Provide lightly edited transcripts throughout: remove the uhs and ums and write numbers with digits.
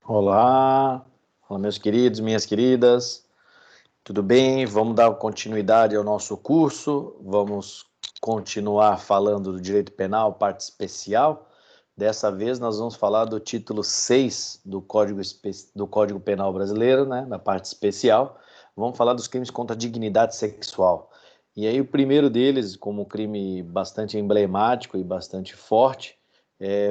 Olá, olá meus queridos, minhas queridas, tudo bem? Vamos dar continuidade ao nosso curso, vamos continuar falando do direito penal, parte especial. Dessa vez nós vamos falar do título 6 do Código Penal Brasileiro, né, na parte especial. Vamos falar dos crimes contra a dignidade sexual. E aí o primeiro deles, como crime bastante emblemático e bastante forte,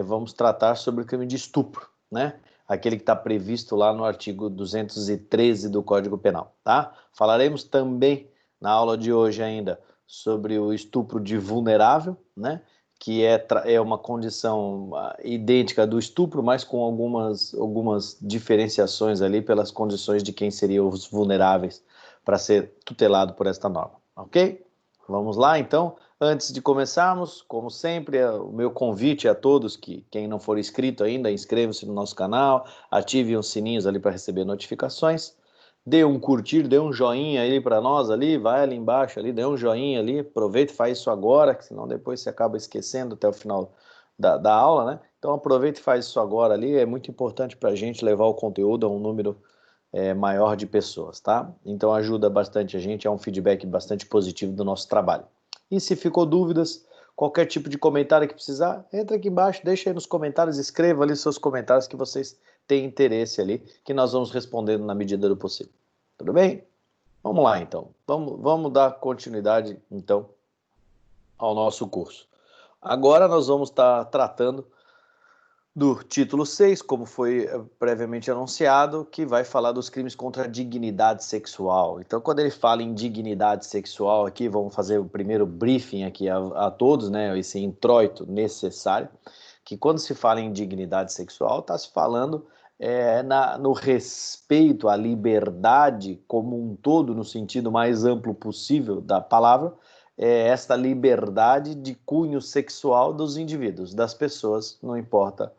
vamos tratar sobre o crime de estupro, né? Aquele que está previsto lá no artigo 213 do Código Penal, tá? Falaremos também na aula de hoje ainda sobre o estupro de vulnerável, né? Que é uma condição idêntica do estupro, mas com algumas diferenciações ali pelas condições de quem seriam os vulneráveis para ser tutelado por esta norma, ok? Vamos lá, então. Antes de começarmos, como sempre, o meu convite a todos que, quem não for inscrito ainda, inscreva-se no nosso canal, ative os sininhos ali para receber notificações, dê um curtir, dê um joinha aí para nós ali, vai ali embaixo ali, dê um joinha ali, aproveita e faz isso agora, que senão depois você acaba esquecendo até o final da aula, né? Então aproveita e faz isso agora ali, é muito importante para a gente levar o conteúdo a um número maior de pessoas, tá? Então ajuda bastante a gente, é um feedback bastante positivo do nosso trabalho. E se ficou dúvidas, qualquer tipo de comentário que precisar, entra aqui embaixo, deixa aí nos comentários, escreva ali seus comentários que vocês têm interesse ali, que nós vamos respondendo na medida do possível. Tudo bem? Vamos lá então, vamos dar continuidade então ao nosso curso. Agora nós vamos estar tratando do título 6, como foi previamente anunciado, que vai falar dos crimes contra a dignidade sexual. Então, quando ele fala em dignidade sexual aqui, vamos fazer o primeiro briefing aqui a todos, né, esse introito necessário, que quando se fala em dignidade sexual, está se falando no respeito à liberdade como um todo, no sentido mais amplo possível da palavra, esta liberdade de cunho sexual dos indivíduos, das pessoas, não importa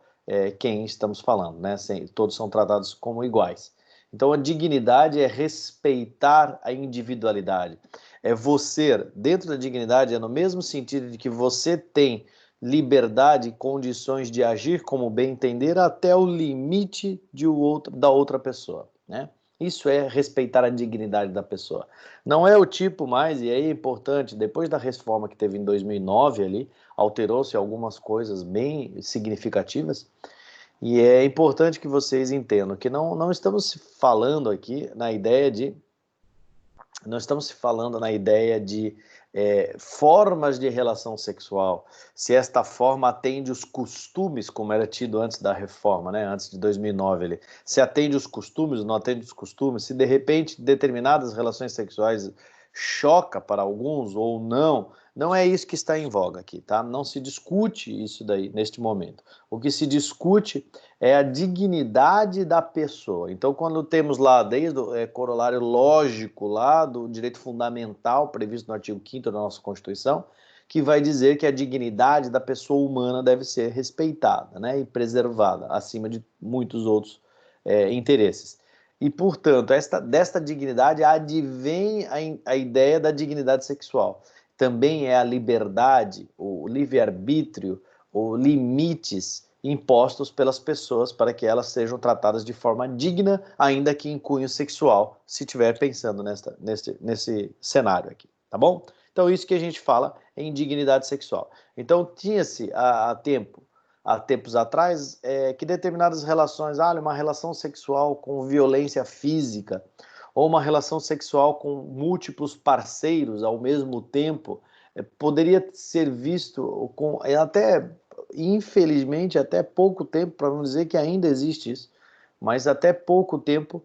quem estamos falando, né? Todos são tratados como iguais. Então, a dignidade é respeitar a individualidade. É você, dentro da dignidade, é no mesmo sentido de que você tem liberdade e condições de agir como bem entender até o limite da outra pessoa, né? Isso é respeitar a dignidade da pessoa. Não é o tipo mais, e aí é importante, depois da reforma que teve em 2009 ali, alterou-se algumas coisas bem significativas, e é importante que vocês entendam que não estamos falando aqui na ideia de não estamos falando na ideia de formas de relação sexual, se esta forma atende os costumes, como era tido antes da reforma, né, antes de 2009, se atende os costumes ou não atende os costumes, se de repente determinadas relações sexuais choca para alguns ou não, não é isso que está em voga aqui, tá? Não se discute isso daí neste momento. O que se discute é a dignidade da pessoa. Então, quando temos lá, desde o corolário lógico lá do direito fundamental previsto no artigo 5º da nossa Constituição, que vai dizer que a dignidade da pessoa humana deve ser respeitada, né, e preservada, acima de muitos outros interesses. E, portanto, desta dignidade advém a ideia da dignidade sexual. Também é a liberdade, o livre-arbítrio, ou limites impostos pelas pessoas para que elas sejam tratadas de forma digna, ainda que em cunho sexual, se estiver pensando nesse cenário aqui, tá bom? Então, isso que a gente fala é indignidade sexual. Então, tinha-se há tempos atrás, que determinadas relações, uma relação sexual com violência física, ou uma relação sexual com múltiplos parceiros ao mesmo tempo, poderia ser visto com até infelizmente, até pouco tempo, para não dizer que ainda existe isso, mas até pouco tempo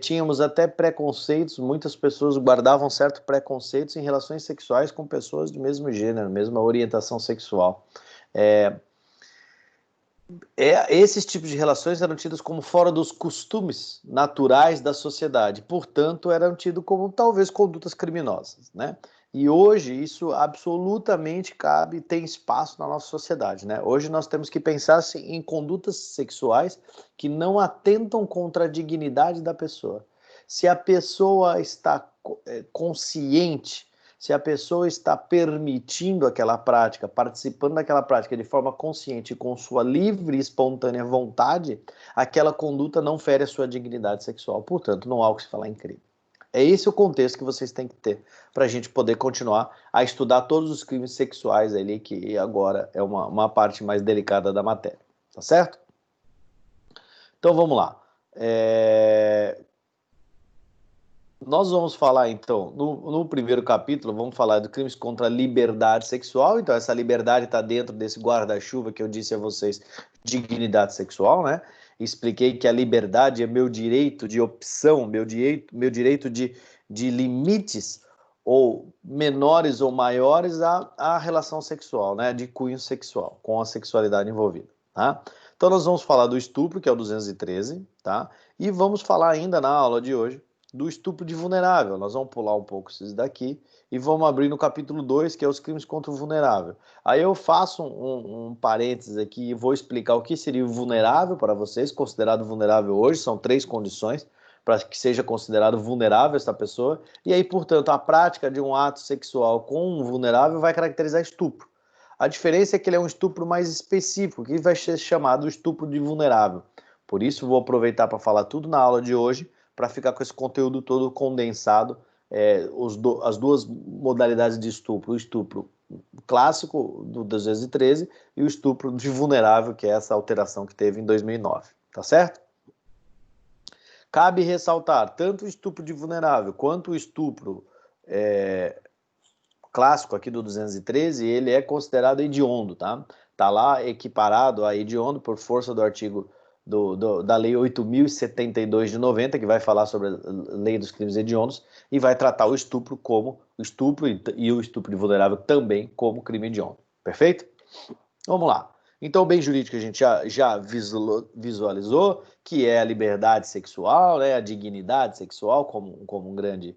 tínhamos até preconceitos, muitas pessoas guardavam certos preconceitos em relações sexuais com pessoas do mesmo gênero, mesma orientação sexual. Esses tipos de relações eram tidos como fora dos costumes naturais da sociedade, portanto, eram tidos como talvez condutas criminosas, né? E hoje isso absolutamente cabe, tem espaço na nossa sociedade, né? Hoje nós temos que pensar em condutas sexuais que não atentam contra a dignidade da pessoa. Se a pessoa está consciente, se a pessoa está permitindo aquela prática, participando daquela prática de forma consciente e com sua livre e espontânea vontade, aquela conduta não fere a sua dignidade sexual. Portanto, não há o que se falar em crime. É esse o contexto que vocês têm que ter para a gente poder continuar a estudar todos os crimes sexuais ali, que agora é uma parte mais delicada da matéria. Tá certo? Então vamos lá. Nós vamos falar, então, no primeiro capítulo, vamos falar de crimes contra a liberdade sexual. Então, essa liberdade está dentro desse guarda-chuva que eu disse a vocês, dignidade sexual, né? Expliquei que a liberdade é meu direito de opção, meu direito de limites, ou menores ou maiores, à relação sexual, né? De cunho sexual, com a sexualidade envolvida, tá? Então, nós vamos falar do estupro, que é o 213, tá? E vamos falar ainda na aula de hoje do estupro de vulnerável. Nós vamos pular um pouco esses daqui e vamos abrir no capítulo 2, que é os crimes contra o vulnerável. Aí eu faço um parênteses aqui e vou explicar o que seria o vulnerável para vocês, considerado vulnerável hoje. São 3 condições para que seja considerado vulnerável essa pessoa. E aí, portanto, a prática de um ato sexual com um vulnerável vai caracterizar estupro. A diferença é que ele é um estupro mais específico, que vai ser chamado estupro de vulnerável. Por isso, vou aproveitar para falar tudo na aula de hoje, para ficar com esse conteúdo todo condensado, as duas modalidades de estupro, o estupro clássico do 213 e o estupro de vulnerável, que é essa alteração que teve em 2009, tá certo? Cabe ressaltar, tanto o estupro de vulnerável quanto o estupro clássico aqui do 213, ele é considerado hediondo, tá? Tá lá equiparado a hediondo por força do artigo da Lei 8.072 de 90, que vai falar sobre a Lei dos Crimes Hediondos, e vai tratar o estupro como o estupro e o estupro de vulnerável também como crime hediondo. Perfeito? Vamos lá. Então, o bem jurídico a gente já visualizou, que é a liberdade sexual, né, a dignidade sexual como um grande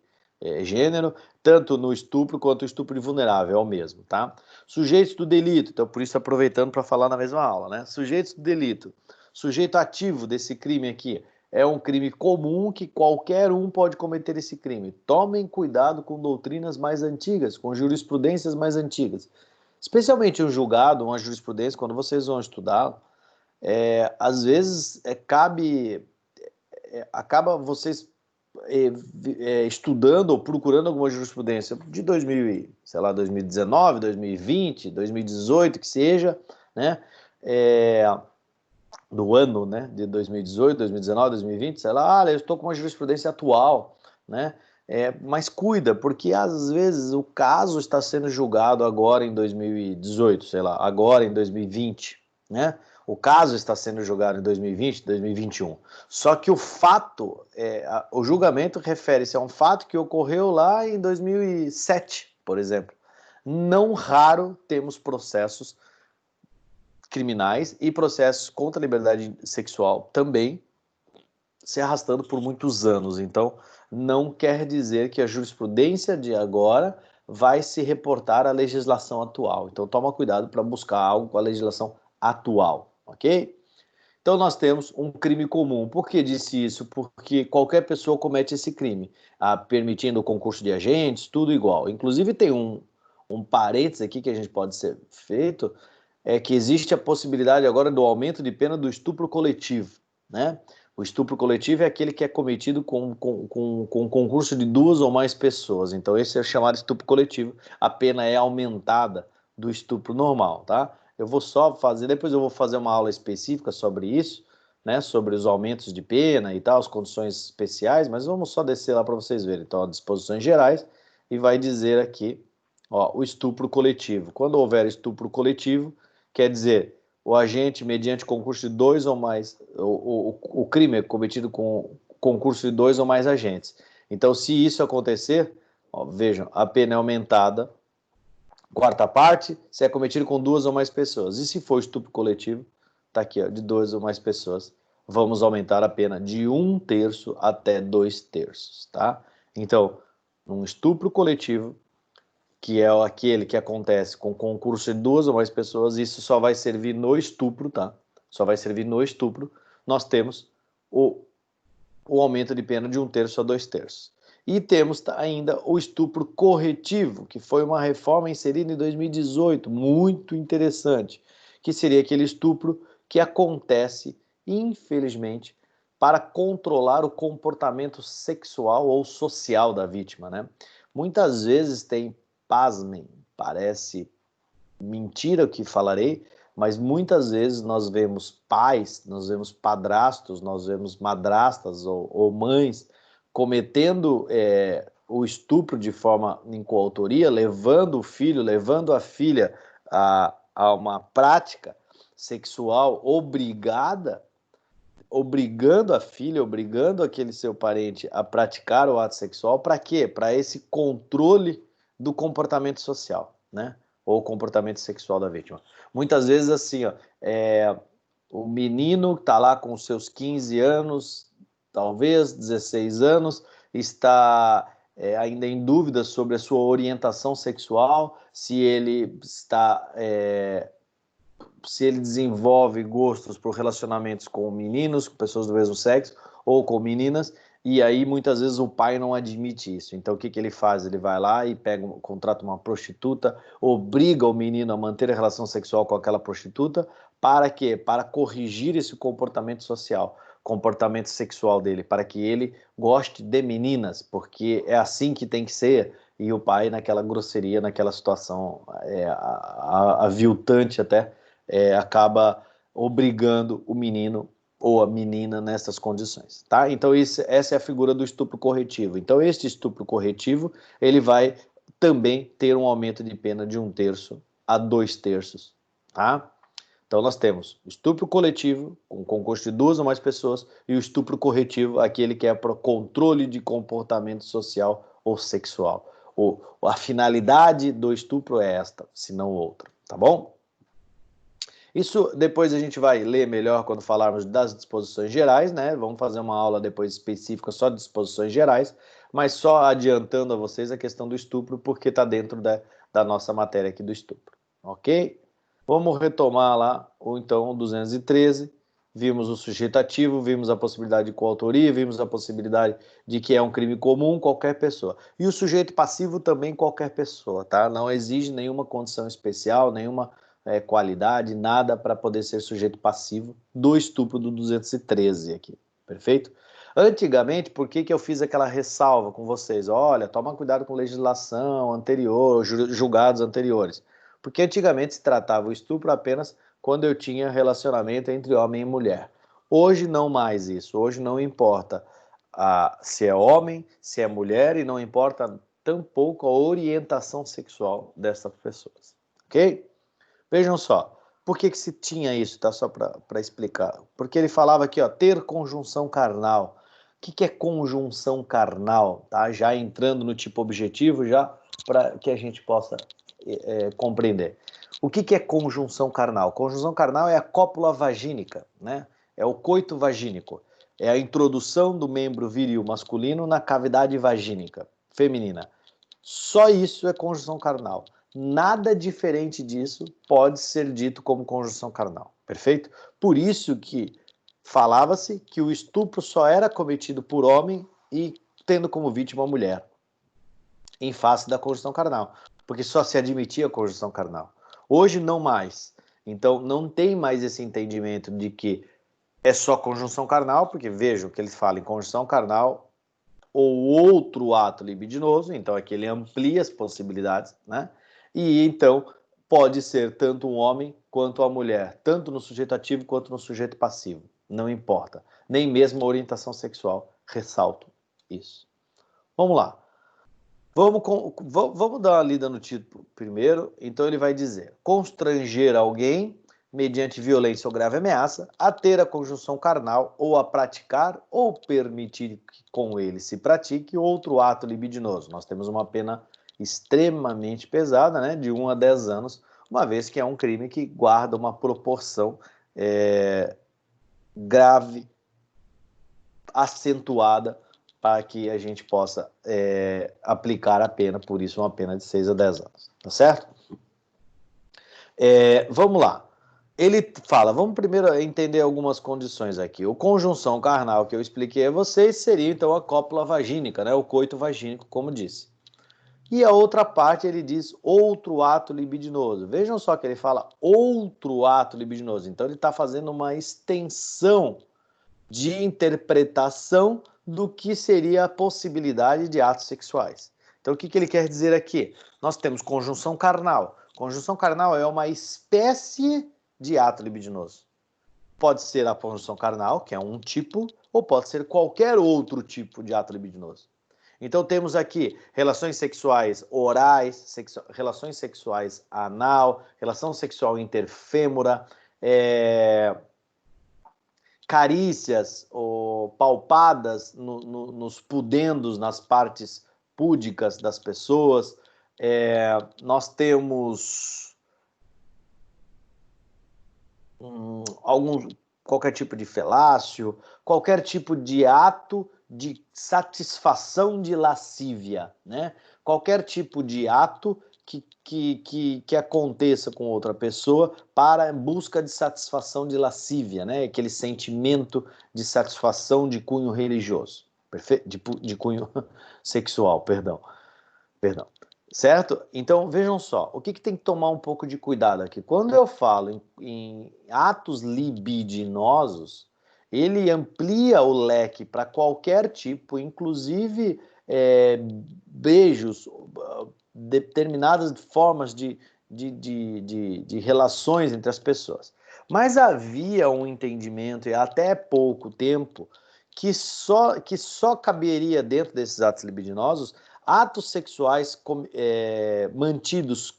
gênero, tanto no estupro quanto o estupro de vulnerável, é o mesmo, tá? Sujeitos do delito, então por isso aproveitando para falar na mesma aula, né? Sujeitos do delito. Sujeito ativo desse crime aqui é um crime comum que qualquer um pode cometer esse crime. Tomem cuidado com doutrinas mais antigas, com jurisprudências mais antigas. Especialmente um julgado, uma jurisprudência, quando vocês vão estudar, às vezes acaba vocês estudando ou procurando alguma jurisprudência de 2019, 2020, 2018, que seja, né? Do ano, né, de 2018, 2019, 2020, sei lá, eu estou com uma jurisprudência atual, né, mas cuida, porque às vezes o caso está sendo julgado agora em 2018, sei lá, agora em 2020, né, o caso está sendo julgado em 2020, 2021, só que o fato, o julgamento refere-se a um fato que ocorreu lá em 2007, por exemplo. Não raro temos processos criminais e processos contra a liberdade sexual também se arrastando por muitos anos. Então, não quer dizer que a jurisprudência de agora vai se reportar à legislação atual. Então, toma cuidado para buscar algo com a legislação atual, ok? Então, nós temos um crime comum. Por que disse isso? Porque qualquer pessoa comete esse crime, permitindo o concurso de agentes, tudo igual. Inclusive, tem um parênteses aqui que a gente pode ser feito, que existe a possibilidade agora do aumento de pena do estupro coletivo, né? O estupro coletivo é aquele que é cometido com concurso de 2 ou mais pessoas. Então, esse é chamado estupro coletivo. A pena é aumentada do estupro normal, tá? Eu vou só fazer, depois eu vou fazer uma aula específica sobre isso, né? Sobre os aumentos de pena e tal, as condições especiais, mas vamos só descer lá para vocês verem. Então, as disposições gerais, e vai dizer aqui, ó, o estupro coletivo. Quando houver estupro coletivo, quer dizer, o agente, mediante concurso de 2 ou mais, o crime é cometido com concurso de 2 ou mais agentes. Então, se isso acontecer, ó, vejam, a pena é aumentada, quarta parte, se é cometido com 2 ou mais pessoas. E se for estupro coletivo, tá aqui, ó, de 2 ou mais pessoas, vamos aumentar a pena de 1/3 até 2/3, tá? Então, um estupro coletivo, que é aquele que acontece com concurso de 2 ou mais pessoas, isso só vai servir no estupro, tá? Só vai servir no estupro. Nós temos o aumento de pena de 1/3 a 2/3. E temos ainda o estupro corretivo, que foi uma reforma inserida em 2018, muito interessante, que seria aquele estupro que acontece, infelizmente, para controlar o comportamento sexual ou social da vítima, né? Muitas vezes tem, pasmem, parece mentira o que falarei, mas muitas vezes nós vemos pais, nós vemos padrastos, nós vemos madrastas ou mães cometendo o estupro de forma em coautoria, levando o filho, levando a filha a uma prática sexual obrigada, obrigando a filha, obrigando aquele seu parente a praticar o ato sexual, para quê? Para esse controle do comportamento social, né? Ou comportamento sexual da vítima. Muitas vezes assim, ó, o menino está lá com seus 15 anos, talvez 16 anos, está ainda em dúvida sobre a sua orientação sexual, se ele está se ele desenvolve gostos por relacionamentos com meninos, com pessoas do mesmo sexo, ou com meninas, e aí muitas vezes o pai não admite isso. Então o que ele faz? Ele vai lá e contrata uma prostituta, obriga o menino a manter a relação sexual com aquela prostituta, para quê? Para corrigir esse comportamento social, comportamento sexual dele, para que ele goste de meninas, porque é assim que tem que ser. E o pai, naquela grosseria, naquela situação aviltante até, acaba obrigando o menino ou a menina nessas condições, tá? Então essa é a figura do estupro corretivo. Então este estupro corretivo, ele vai também ter um aumento de pena de 1/3 a 2/3, tá? Então nós temos o estupro coletivo, com concurso de 2 ou mais pessoas, e o estupro corretivo, aquele que é para controle de comportamento social ou sexual. A finalidade do estupro é esta, se não outra, tá bom? Isso depois a gente vai ler melhor quando falarmos das disposições gerais, né? Vamos fazer uma aula depois específica só de disposições gerais, mas só adiantando a vocês a questão do estupro, porque está dentro da nossa matéria aqui do estupro, ok? Vamos retomar lá, ou então, o 213, vimos o sujeito ativo, vimos a possibilidade de coautoria, vimos a possibilidade de que é um crime comum, qualquer pessoa. E o sujeito passivo também qualquer pessoa, tá? Não exige nenhuma condição especial, nenhuma qualidade, nada para poder ser sujeito passivo do estupro do 213 aqui, perfeito? Antigamente, por que eu fiz aquela ressalva com vocês? Olha, toma cuidado com legislação anterior, julgados anteriores. Porque antigamente se tratava o estupro apenas quando eu tinha relacionamento entre homem e mulher. Hoje não mais isso, hoje não importa se é homem, se é mulher, e não importa tampouco a orientação sexual dessas pessoas, ok? Vejam só, por que se tinha isso, tá? Só para explicar. Porque ele falava aqui, ó, ter conjunção carnal. O que é conjunção carnal? Tá? Já entrando no tipo objetivo, já para que a gente possa compreender. O que é conjunção carnal? Conjunção carnal é a cópula vagínica, né? É o coito vagínico. É a introdução do membro viril masculino na cavidade vagínica feminina. Só isso é conjunção carnal. Nada diferente disso pode ser dito como conjunção carnal, perfeito? Por isso que falava-se que o estupro só era cometido por homem e tendo como vítima a mulher, em face da conjunção carnal, porque só se admitia a conjunção carnal. Hoje não mais. Então não tem mais esse entendimento de que é só conjunção carnal, porque vejam que eles falam em conjunção carnal ou outro ato libidinoso, então aqui ele amplia as possibilidades, né? E então pode ser tanto um homem quanto a mulher, tanto no sujeito ativo quanto no sujeito passivo, não importa. Nem mesmo a orientação sexual, ressalto isso. Vamos lá. Vamos dar uma lida no título primeiro. Então ele vai dizer: constranger alguém mediante violência ou grave ameaça a ter a conjunção carnal ou a praticar ou permitir que com ele se pratique outro ato libidinoso. Nós temos uma pena extremamente pesada, né, de 1 a 10 anos, uma vez que é um crime que guarda uma proporção grave, acentuada, para que a gente possa aplicar a pena, por isso uma pena de 6 a 10 anos, tá certo? Vamos lá. Ele fala, vamos primeiro entender algumas condições aqui. O conjunção carnal que eu expliquei a vocês seria então a cópula vagínica, né? O coito vagínico, como disse. E a outra parte ele diz outro ato libidinoso. Vejam só que ele fala outro ato libidinoso. Então ele está fazendo uma extensão de interpretação do que seria a possibilidade de atos sexuais. Então o que ele quer dizer aqui? Nós temos conjunção carnal. Conjunção carnal é uma espécie de ato libidinoso. Pode ser a conjunção carnal, que é um tipo, ou pode ser qualquer outro tipo de ato libidinoso. Então temos aqui relações sexuais orais, relações sexuais anal, relação sexual interfêmora, carícias ou palpadas nos pudendos, nas partes púdicas das pessoas. Nós temos qualquer tipo de felácio, qualquer tipo de ato de satisfação de lascívia, né? Qualquer tipo de ato que aconteça com outra pessoa para busca de satisfação de lascívia, né? Aquele sentimento de satisfação de cunho religioso, de cunho sexual, perdão. Certo? Então, vejam só, o que tem que tomar um pouco de cuidado aqui? Quando eu falo em atos libidinosos, ele amplia o leque para qualquer tipo, inclusive beijos, determinadas formas de relações entre as pessoas. Mas havia um entendimento, e até pouco tempo, que só caberia dentro desses atos libidinosos atos sexuais mantidos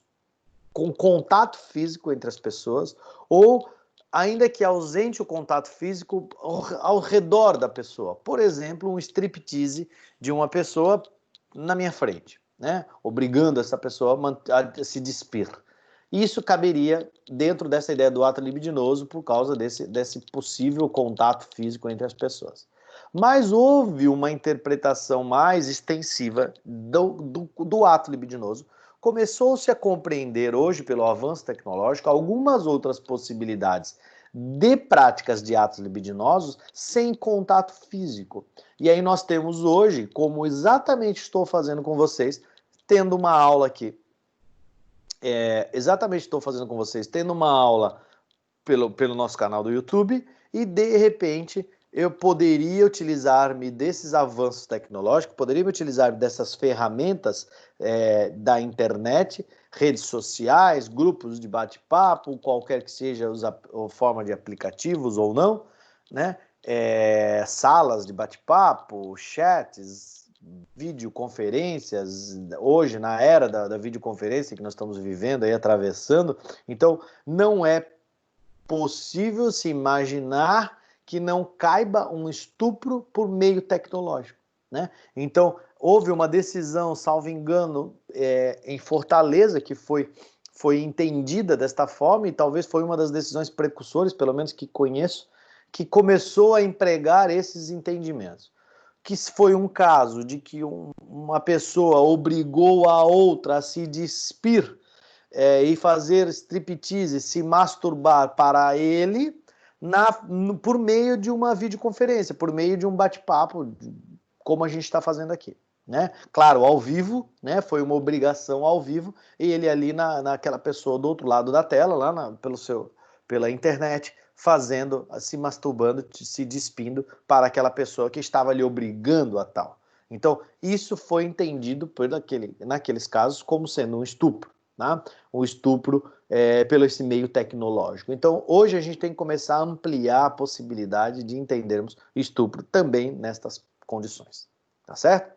com contato físico entre as pessoas, ou ainda que ausente o contato físico ao redor da pessoa. Por exemplo, um striptease de uma pessoa na minha frente, né? Obrigando essa pessoa a se despir. Isso caberia dentro dessa ideia do ato libidinoso por causa desse possível contato físico entre as pessoas. Mas houve uma interpretação mais extensiva do ato libidinoso. Começou-se a compreender hoje, pelo avanço tecnológico, algumas outras possibilidades de práticas de atos libidinosos sem contato físico. E aí nós temos hoje, como exatamente estou fazendo com vocês, tendo uma aula aqui. Exatamente estou fazendo com vocês, tendo uma aula pelo nosso canal do YouTube, e de repente eu poderia utilizar-me desses avanços tecnológicos, poderia me utilizar dessas ferramentas da internet, redes sociais, grupos de bate-papo, qualquer que seja a forma de aplicativos ou não, né? Salas de bate-papo, chats, videoconferências, hoje na era da videoconferência que nós estamos vivendo aí, atravessando, então não é possível se imaginar que não caiba um estupro por meio tecnológico, né? Então, houve uma decisão, salvo engano, em Fortaleza, que foi entendida desta forma, e talvez foi uma das decisões precursoras, pelo menos que conheço, que começou a empregar esses entendimentos. Que foi um caso de que uma pessoa obrigou a outra a se despir e fazer striptease, se masturbar para ele por meio de uma videoconferência, por meio de um bate-papo, como a gente está fazendo aqui. Né? Claro, ao vivo, né? Foi uma obrigação ao vivo, e ele ali naquela pessoa do outro lado da tela, lá pela internet, se masturbando, se despindo para aquela pessoa que estava ali obrigando a tal. Então, isso foi entendido naqueles casos como sendo um estupro. Tá? O estupro pelo esse meio tecnológico. Então, hoje a gente tem que começar a ampliar a possibilidade de entendermos estupro também nestas condições. Tá certo?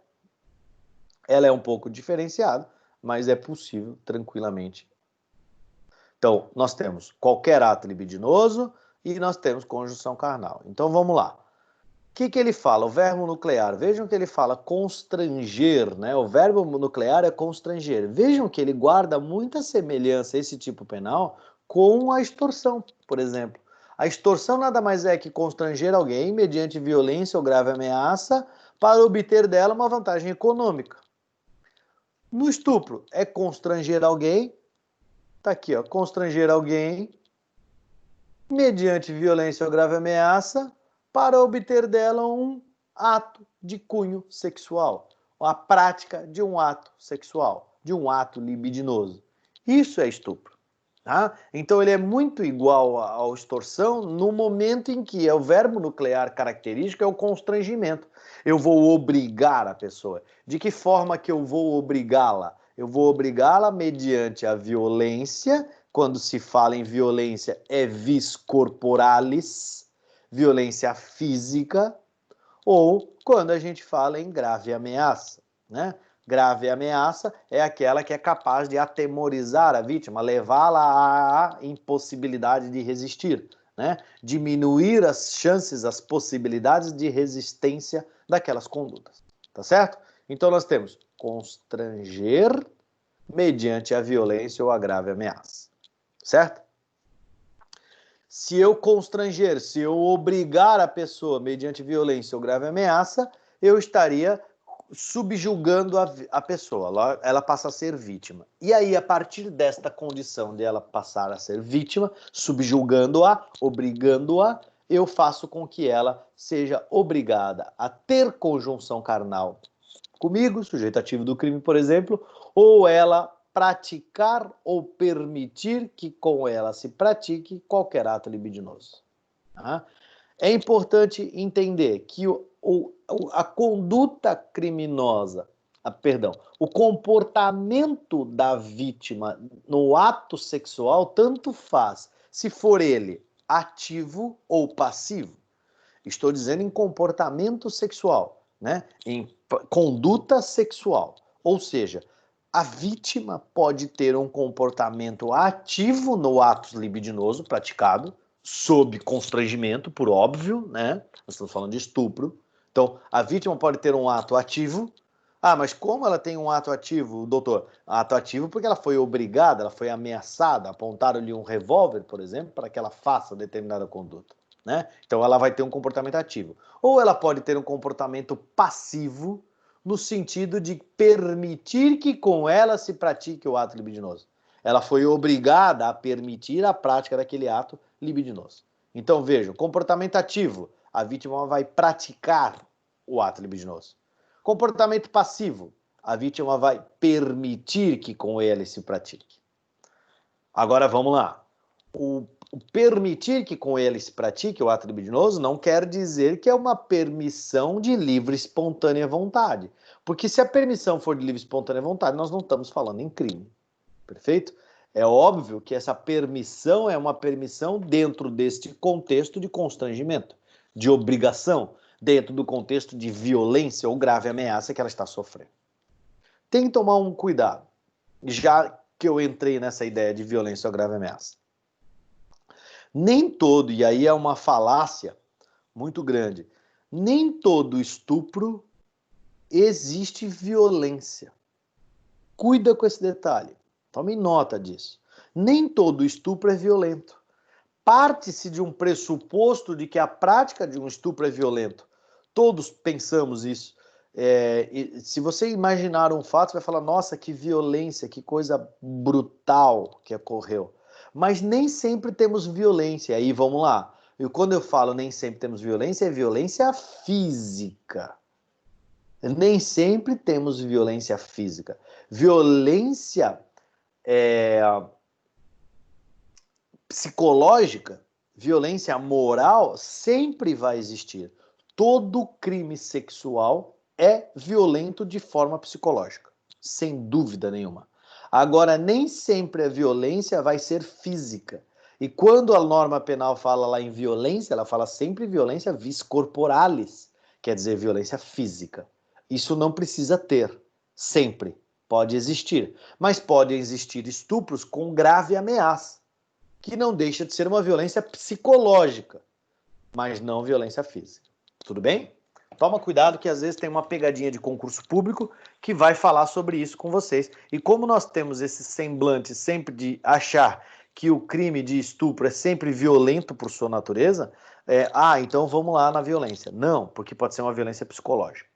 Ela é um pouco diferenciada, mas é possível tranquilamente. Então, nós temos qualquer ato libidinoso e nós temos conjunção carnal. Então, vamos lá. O que ele fala? O verbo nuclear. Vejam que ele fala constranger, né? O verbo nuclear é constranger. Vejam que ele guarda muita semelhança, esse tipo penal, com a extorsão, por exemplo. A extorsão nada mais é que constranger alguém mediante violência ou grave ameaça para obter dela uma vantagem econômica. No estupro, é constranger alguém, tá aqui, ó, constranger alguém mediante violência ou grave ameaça, para obter dela um ato de cunho sexual, a prática de um ato sexual, de um ato libidinoso. Isso é estupro. Tá? Então ele é muito igual à extorsão no momento em que o verbo nuclear característico é o constrangimento. Eu vou obrigar a pessoa. De que forma que eu vou obrigá-la? Eu vou obrigá-la mediante a violência. Quando se fala em violência, é vis corporalis, violência física, ou quando a gente fala em grave ameaça, né? Grave ameaça é aquela que é capaz de atemorizar a vítima, levá-la à impossibilidade de resistir, né? Diminuir as chances, as possibilidades de resistência daquelas condutas, tá certo? Então nós temos constranger mediante a violência ou a grave ameaça, certo? Se eu constranger, se eu obrigar a pessoa mediante violência ou grave ameaça, eu estaria subjugando a pessoa, ela passa a ser vítima. E aí, a partir desta condição de ela passar a ser vítima, subjugando-a, obrigando-a, eu faço com que ela seja obrigada a ter conjunção carnal comigo, sujeito ativo do crime, por exemplo, ou ela praticar ou permitir que com ela se pratique qualquer ato libidinoso. Tá? É importante entender que a conduta criminosa, o comportamento da vítima no ato sexual tanto faz se for ele ativo ou passivo. Estou dizendo em comportamento sexual, né? Em conduta sexual. Ou seja, a vítima pode ter um comportamento ativo no ato libidinoso praticado, sob constrangimento, por óbvio, né? Nós estamos falando de estupro. Então, a vítima pode ter um ato ativo. Ah, mas como ela tem um ato ativo, doutor? Ato ativo porque ela foi obrigada, ela foi ameaçada, apontaram-lhe um revólver, por exemplo, para que ela faça determinada conduta. Né? Então ela vai ter um comportamento ativo. Ou ela pode ter um comportamento passivo, no sentido de permitir que com ela se pratique o ato libidinoso. Ela foi obrigada a permitir a prática daquele ato libidinoso. Então vejam, comportamento ativo, a vítima vai praticar o ato libidinoso. Comportamento passivo, a vítima vai permitir que com ele se pratique. Agora vamos lá. O permitir que com ele se pratique o ato libidinoso não quer dizer que é uma permissão de livre e espontânea vontade. Porque se a permissão for de livre e espontânea vontade, nós não estamos falando em crime. Perfeito? É óbvio que essa permissão é uma permissão dentro deste contexto de constrangimento, de obrigação, dentro do contexto de violência ou grave ameaça que ela está sofrendo. Tem que tomar um cuidado, já que eu entrei nessa ideia de violência ou grave ameaça. Nem todo, e aí é uma falácia muito grande, nem todo estupro existe violência. Cuida com esse detalhe. Tome nota disso. Nem todo estupro é violento. Parte-se de um pressuposto de que a prática de um estupro é violento. Todos pensamos isso. Se você imaginar um fato, você vai falar, nossa, que violência, que coisa brutal que ocorreu. Mas nem sempre temos violência. Aí vamos lá. E quando eu falo nem sempre temos violência, é violência física. Nem sempre temos violência física. Violência psicológica, violência moral sempre vai existir. Todo crime sexual é violento de forma psicológica, sem dúvida nenhuma. Agora, nem sempre a violência vai ser física. E quando a norma penal fala lá em violência, ela fala sempre violência vis corporalis, quer dizer, violência física. Isso não precisa ter, sempre. Pode existir. Mas podem existir estupros com grave ameaça, que não deixa de ser uma violência psicológica, mas não violência física. Tudo bem? Toma cuidado que às vezes tem uma pegadinha de concurso público que vai falar sobre isso com vocês. E como nós temos esse semblante sempre de achar que o crime de estupro é sempre violento por sua natureza, então vamos lá na violência. Não, porque pode ser uma violência psicológica.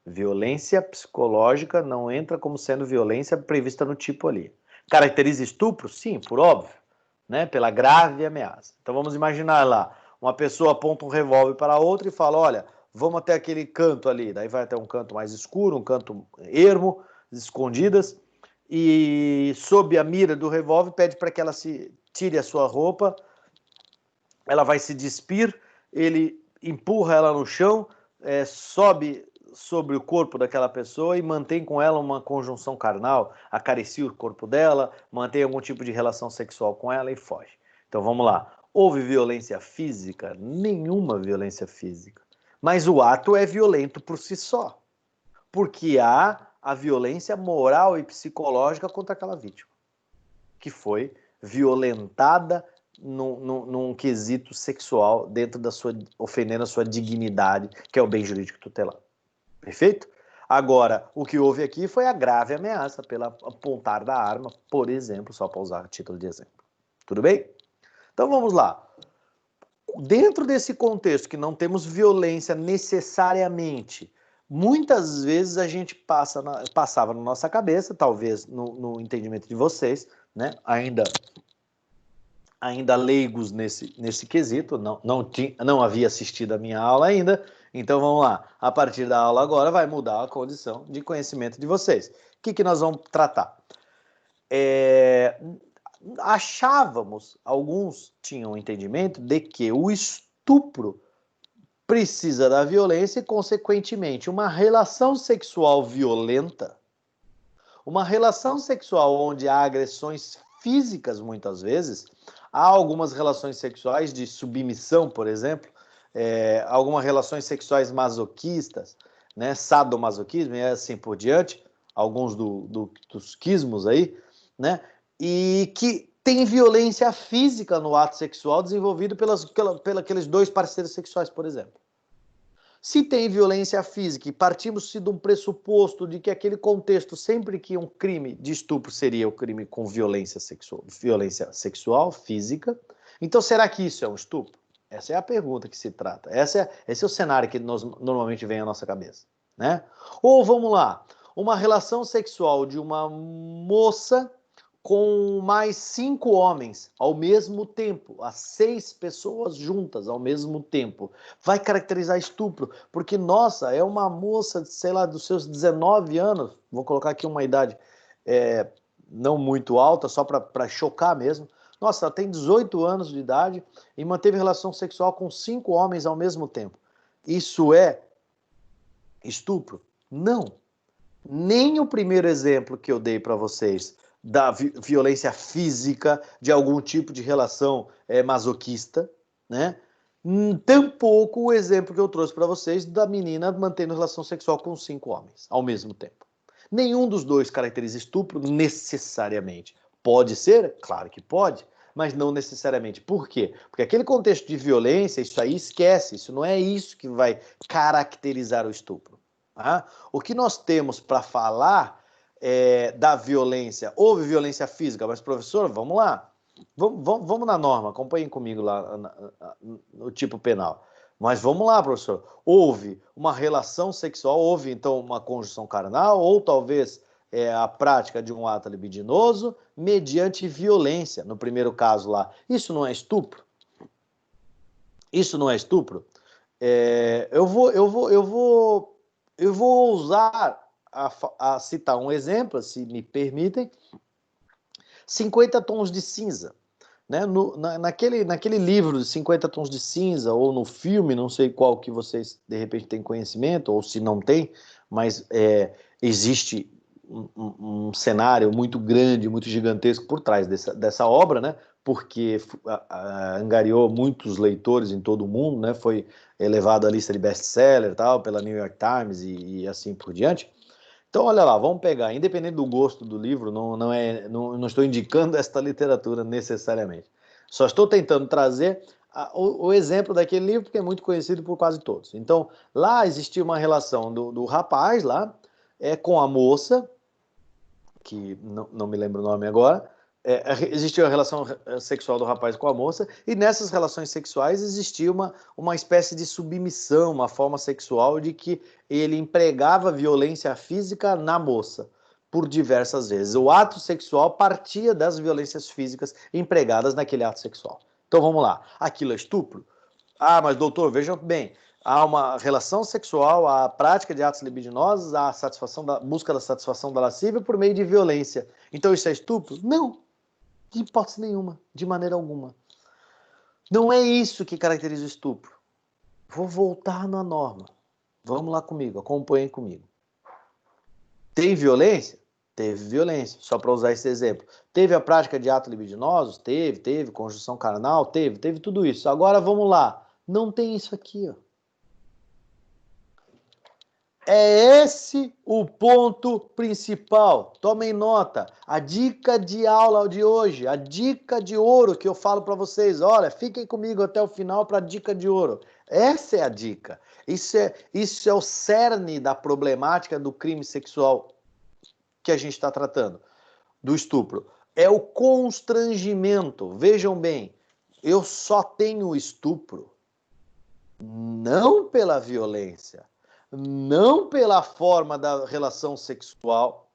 Violência psicológica não entra como sendo violência prevista no tipo ali. Caracteriza estupro? Sim, por óbvio. né? Pela grave ameaça. Então vamos imaginar lá, uma pessoa aponta um revólver para a outra e fala, olha, vamos até aquele canto ali, daí vai até um canto mais escuro, um canto ermo, escondidas, e sob a mira do revólver pede para que ela se tire a sua roupa, ela vai se despir, ele empurra ela no chão, sobe sobre o corpo daquela pessoa e mantém com ela uma conjunção carnal, acaricia o corpo dela, mantém algum tipo de relação sexual com ela e foge. Então vamos lá. Houve violência física? Nenhuma violência física. Mas o ato é violento por si só, porque há a violência moral e psicológica contra aquela vítima, que foi violentada num quesito sexual dentro da sua, ofendendo a sua dignidade, que é o bem jurídico tutelar. Perfeito? Agora, o que houve aqui foi a grave ameaça pela apontar da arma, por exemplo, só para usar a título de exemplo. Tudo bem? Então vamos lá. Dentro desse contexto que não temos violência necessariamente, muitas vezes a gente passava na nossa cabeça, talvez no entendimento de vocês, né? Ainda leigos nesse quesito, não havia assistido a minha aula ainda, então vamos lá, a partir da aula agora vai mudar a condição de conhecimento de vocês. O que nós vamos tratar? Achávamos, alguns tinham o entendimento de que o estupro precisa da violência e, consequentemente, uma relação sexual violenta, uma relação sexual onde há agressões físicas, muitas vezes, há algumas relações sexuais de submissão, por exemplo, algumas relações sexuais masoquistas, né, sadomasoquismo e assim por diante, alguns dos quismos aí, né, e que tem violência física no ato sexual desenvolvido pelos dois parceiros sexuais, por exemplo. Se tem violência física e partimos-se de um pressuposto de que aquele contexto, sempre que um crime de estupro seria o crime com violência sexual, física, então será que isso é um estupro? Essa é a pergunta que se trata. Esse é o cenário que normalmente vem à nossa cabeça, né? Ou vamos lá, uma relação sexual de uma moça com mais 5 homens ao mesmo tempo, as 6 pessoas juntas ao mesmo tempo, vai caracterizar estupro, porque, nossa, é uma moça, sei lá, dos seus 19 anos, vou colocar aqui uma idade não muito alta, só para chocar mesmo, nossa, ela tem 18 anos de idade e manteve relação sexual com 5 homens ao mesmo tempo. Isso é estupro? Não. Nem o primeiro exemplo que eu dei para vocês da violência física, de algum tipo de relação masoquista, né? Tampouco o exemplo que eu trouxe para vocês da menina mantendo relação sexual com 5 homens ao mesmo tempo. Nenhum dos dois caracteriza estupro necessariamente. Pode ser? Claro que pode, mas não necessariamente. Por quê? Porque aquele contexto de violência, isso aí esquece, isso não é isso que vai caracterizar o estupro. Tá? O que nós temos para falar da violência, houve violência física, mas professor, vamos lá, vamos na norma, acompanhem comigo lá no tipo penal. Mas vamos lá, professor, houve uma relação sexual, houve então uma conjunção carnal, ou talvez a prática de um ato libidinoso mediante violência, no primeiro caso lá. Isso não é estupro? Isso não é estupro? Eu vou usar a citar um exemplo, se me permitem, 50 tons de cinza. Né? Naquele livro de 50 tons de cinza, ou no filme, não sei qual que vocês de repente têm conhecimento, ou se não tem, mas existe um cenário muito grande, muito gigantesco por trás dessa obra, né? Porque angariou muitos leitores em todo o mundo, né? Foi elevado à lista de best-seller pela New York Times e assim por diante. Então, olha lá, vamos pegar, independente do gosto do livro, não estou indicando esta literatura necessariamente. Só estou tentando trazer o exemplo daquele livro, porque é muito conhecido por quase todos. Então, lá existia uma relação do rapaz lá com a moça, que não me lembro o nome agora, existia a relação sexual do rapaz com a moça, e nessas relações sexuais existia uma espécie de submissão, uma forma sexual de que ele empregava violência física na moça. por diversas vezes. O ato sexual partia das violências físicas empregadas naquele ato sexual. Então vamos lá. Aquilo é estupro? Ah, mas doutor, veja bem, há uma relação sexual, a prática de atos libidinosos, a satisfação busca da satisfação da lascívia por meio de violência. Então isso é estupro? Não, de hipótese nenhuma, de maneira alguma. Não é isso que caracteriza o estupro. Vou voltar na norma. Vamos lá comigo, acompanhem comigo. Tem violência? Teve violência, só para usar esse exemplo. Teve a prática de atos libidinosos? Teve. Conjunção carnal? Teve tudo isso. Agora vamos lá. Não tem isso aqui, ó. É esse o ponto principal. Tomem nota. A dica de aula de hoje, a dica de ouro que eu falo para vocês. Olha, fiquem comigo até o final para a dica de ouro. Essa é a dica. Isso é o cerne da problemática do crime sexual que a gente está tratando, do estupro. É o constrangimento. Vejam bem, eu só tenho estupro não pela violência, não pela forma da relação sexual.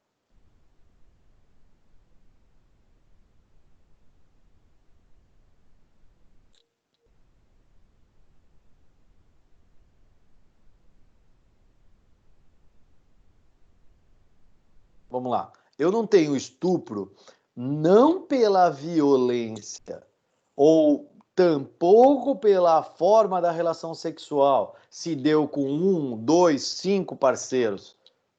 Vamos lá. Eu não tenho estupro não pela violência ou tampouco pela forma da relação sexual, se deu com 1, 2, 5 parceiros.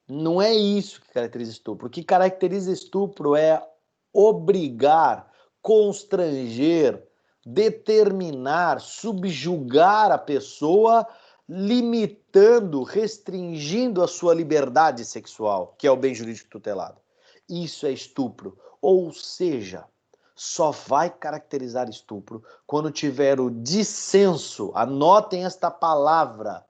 Não é isso que caracteriza estupro. O que caracteriza estupro é obrigar, constranger, determinar, subjugar a pessoa, limitando, restringindo a sua liberdade sexual, que é o bem jurídico tutelado. Isso é estupro. Ou seja, só vai caracterizar estupro quando tiver o dissenso. Anotem esta palavra,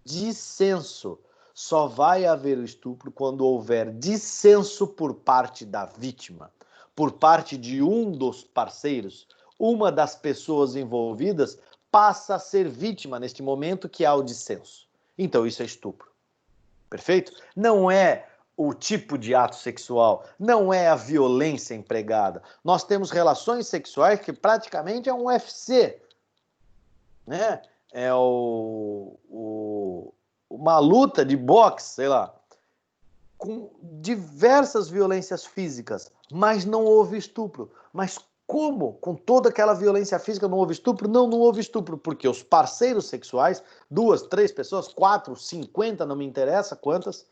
dissenso. Só vai haver o estupro quando houver dissenso por parte da vítima, por parte de um dos parceiros. Uma das pessoas envolvidas passa a ser vítima neste momento que há o dissenso. Então isso é estupro. Perfeito? Não é o tipo de ato sexual, não é a violência empregada. Nós temos relações sexuais que praticamente é um UFC, né? É uma luta de boxe, sei lá, com diversas violências físicas, mas não houve estupro. Mas como? Com toda aquela violência física não houve estupro? Não houve estupro, porque os parceiros sexuais, 2, 3 pessoas, 4, 50, não me interessa quantas,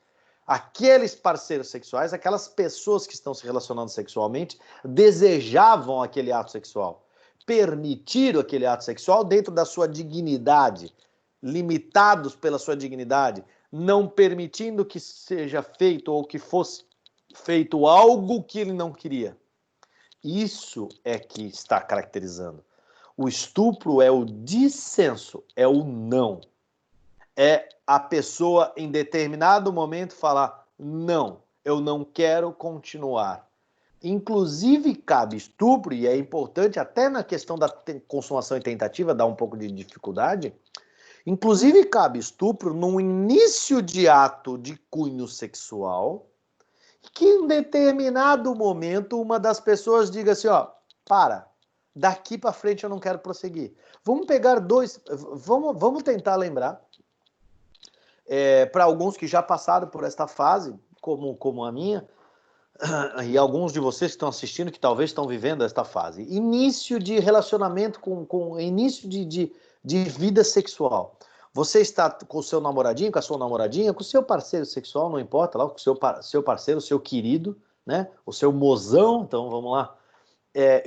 aqueles parceiros sexuais, aquelas pessoas que estão se relacionando sexualmente, desejavam aquele ato sexual, permitiram aquele ato sexual dentro da sua dignidade, limitados pela sua dignidade, não permitindo que seja feito ou que fosse feito algo que ele não queria. Isso é que está caracterizando. O estupro é o dissenso, é o não. É a pessoa em determinado momento falar: não, eu não quero continuar. Inclusive cabe estupro, e é importante até na questão da consumação e tentativa, dá um pouco de dificuldade, inclusive cabe estupro no início de ato de cunho sexual, que em determinado momento uma das pessoas diga assim, ó, daqui para frente eu não quero prosseguir. Vamos pegar vamos tentar lembrar, para alguns que já passaram por esta fase, como a minha, e alguns de vocês que estão assistindo, que talvez estão vivendo esta fase. Início de relacionamento, início de vida sexual. Você está com o seu namoradinho, com a sua namoradinha, com o seu parceiro sexual, não importa, lá, com o seu parceiro, o seu querido, né? O seu mozão, então vamos lá.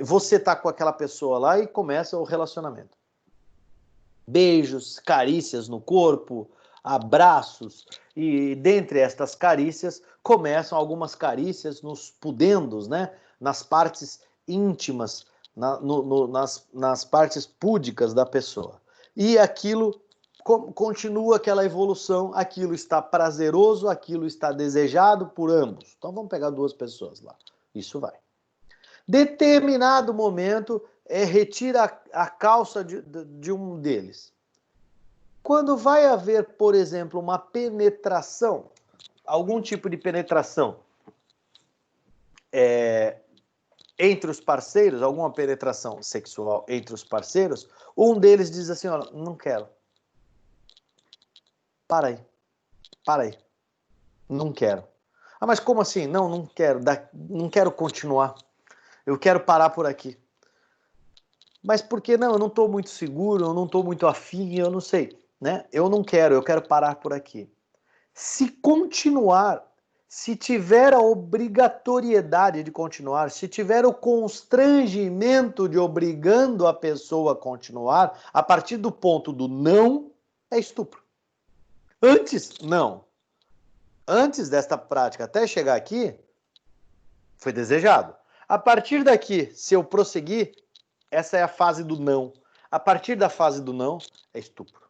Você está com aquela pessoa lá e começa o relacionamento. Beijos, carícias no corpo, abraços, e dentre estas carícias começam algumas carícias nos pudendos, né? Nas partes íntimas, nas partes púdicas da pessoa. E aquilo continua aquela evolução, aquilo está prazeroso, aquilo está desejado por ambos. Então vamos pegar 2 pessoas lá. Isso vai. Determinado momento, retira a calça de um deles. Quando vai haver, por exemplo, uma penetração, algum tipo de penetração, entre os parceiros, alguma penetração sexual entre os parceiros, um deles diz assim, olha, não quero. Para aí. Não quero. Ah, mas como assim? Não quero. Não quero continuar. Eu quero parar por aqui. Mas por que não? Eu não estou muito seguro, eu não estou muito afim, eu não sei. Né? Eu não quero, eu quero parar por aqui. Se continuar, se tiver a obrigatoriedade de continuar, se tiver o constrangimento de obrigando a pessoa a continuar, a partir do ponto do não, é estupro. Antes, não. Antes desta prática, até chegar aqui, foi desejado. A partir daqui, se eu prosseguir, essa é a fase do não. A partir da fase do não, é estupro.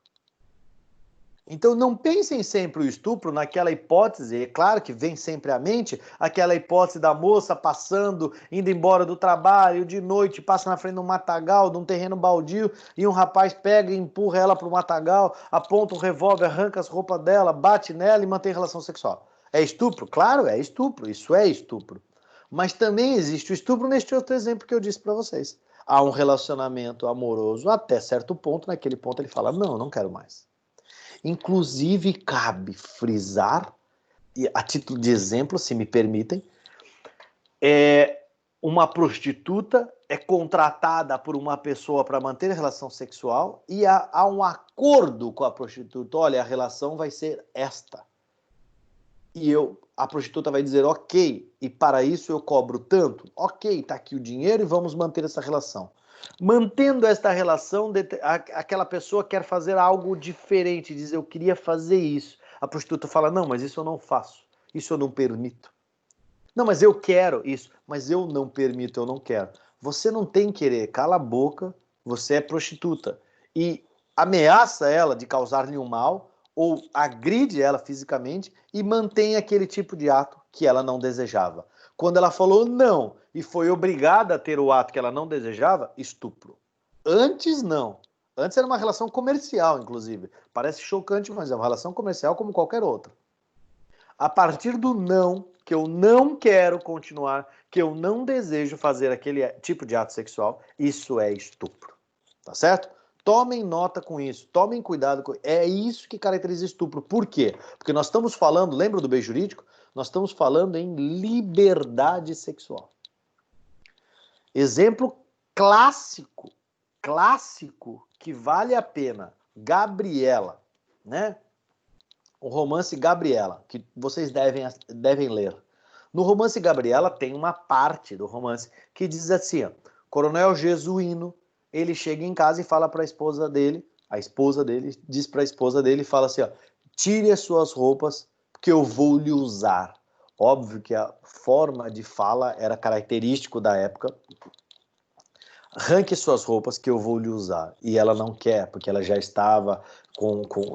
Então não pensem sempre o estupro naquela hipótese, é claro que vem sempre à mente, aquela hipótese da moça passando, indo embora do trabalho, de noite, passa na frente de um matagal, de um terreno baldio, e um rapaz pega e empurra ela para o matagal, aponta um revólver, arranca as roupas dela, bate nela e mantém relação sexual. É estupro? Claro, é estupro, isso é estupro. Mas também existe o estupro neste outro exemplo que eu disse para vocês. Há um relacionamento amoroso até certo ponto, naquele ponto ele fala, não quero mais. Inclusive, cabe frisar, e a título de exemplo, se me permitem, uma prostituta é contratada por uma pessoa para manter a relação sexual e há um acordo com a prostituta, olha, a relação vai ser esta. E a prostituta vai dizer, ok, e para isso eu cobro tanto, ok, está aqui o dinheiro e vamos manter essa relação. Mantendo esta relação, aquela pessoa quer fazer algo diferente, diz, eu queria fazer isso. A prostituta fala, não, mas isso eu não faço, isso eu não permito. Não, mas eu quero isso, mas eu não permito, eu não quero. Você não tem querer, cala a boca, você é prostituta. E ameaça ela de causar-lhe um mal, ou agride ela fisicamente e mantém aquele tipo de ato que ela não desejava. Quando ela falou não e foi obrigada a ter o ato que ela não desejava, estupro. Antes não. Antes era uma relação comercial, inclusive. Parece chocante, mas é uma relação comercial como qualquer outra. A partir do não, que eu não quero continuar, que eu não desejo fazer aquele tipo de ato sexual, isso é estupro. Tá certo? Tomem nota com isso, tomem cuidado com isso. É isso que caracteriza estupro. Por quê? Porque nós estamos falando, lembra do beijo jurídico? Nós estamos falando em liberdade sexual. Exemplo clássico que vale a pena. Gabriela, né? O romance Gabriela, que vocês devem ler. No romance Gabriela tem uma parte do romance que diz assim, ó, Coronel Jesuíno, ele chega em casa e fala para a esposa dele diz para a esposa dele e fala assim, ó, tire as suas roupas que eu vou lhe usar. Óbvio que a forma de fala era característico da época. Arranque suas roupas que eu vou lhe usar. E ela não quer, porque ela já estava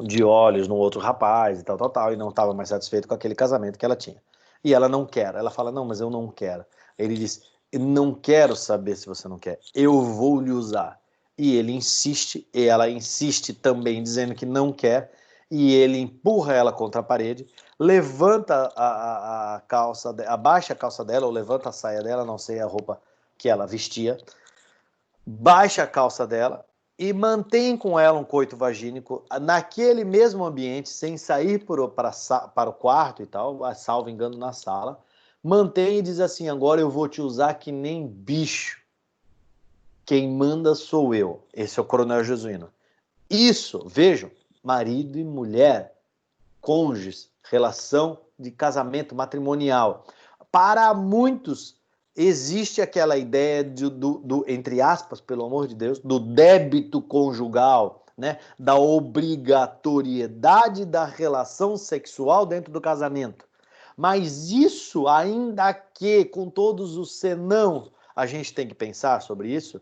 de olhos no outro rapaz e tal, e não estava mais satisfeita com aquele casamento que ela tinha. E ela não quer. Ela fala, não, mas eu não quero. Ele diz, não quero saber se você não quer, eu vou lhe usar. E ele insiste, e ela insiste também, dizendo que não quer, e ele empurra ela contra a parede, levanta a calça, abaixa a calça dela, ou levanta a saia dela, não sei a roupa que ela vestia, baixa a calça dela e mantém com ela um coito vagínico naquele mesmo ambiente, sem sair para o quarto e tal, salvo engano na sala, mantém e diz assim, agora eu vou te usar que nem bicho, quem manda sou eu. Esse é o Coronel Jesuíno. Isso, vejam, marido e mulher, cônjuges, relação de casamento matrimonial. Para muitos, existe aquela ideia do, entre aspas, pelo amor de Deus, do débito conjugal, né? Da obrigatoriedade da relação sexual dentro do casamento. Mas isso, ainda que com todos os senão, a gente tem que pensar sobre isso,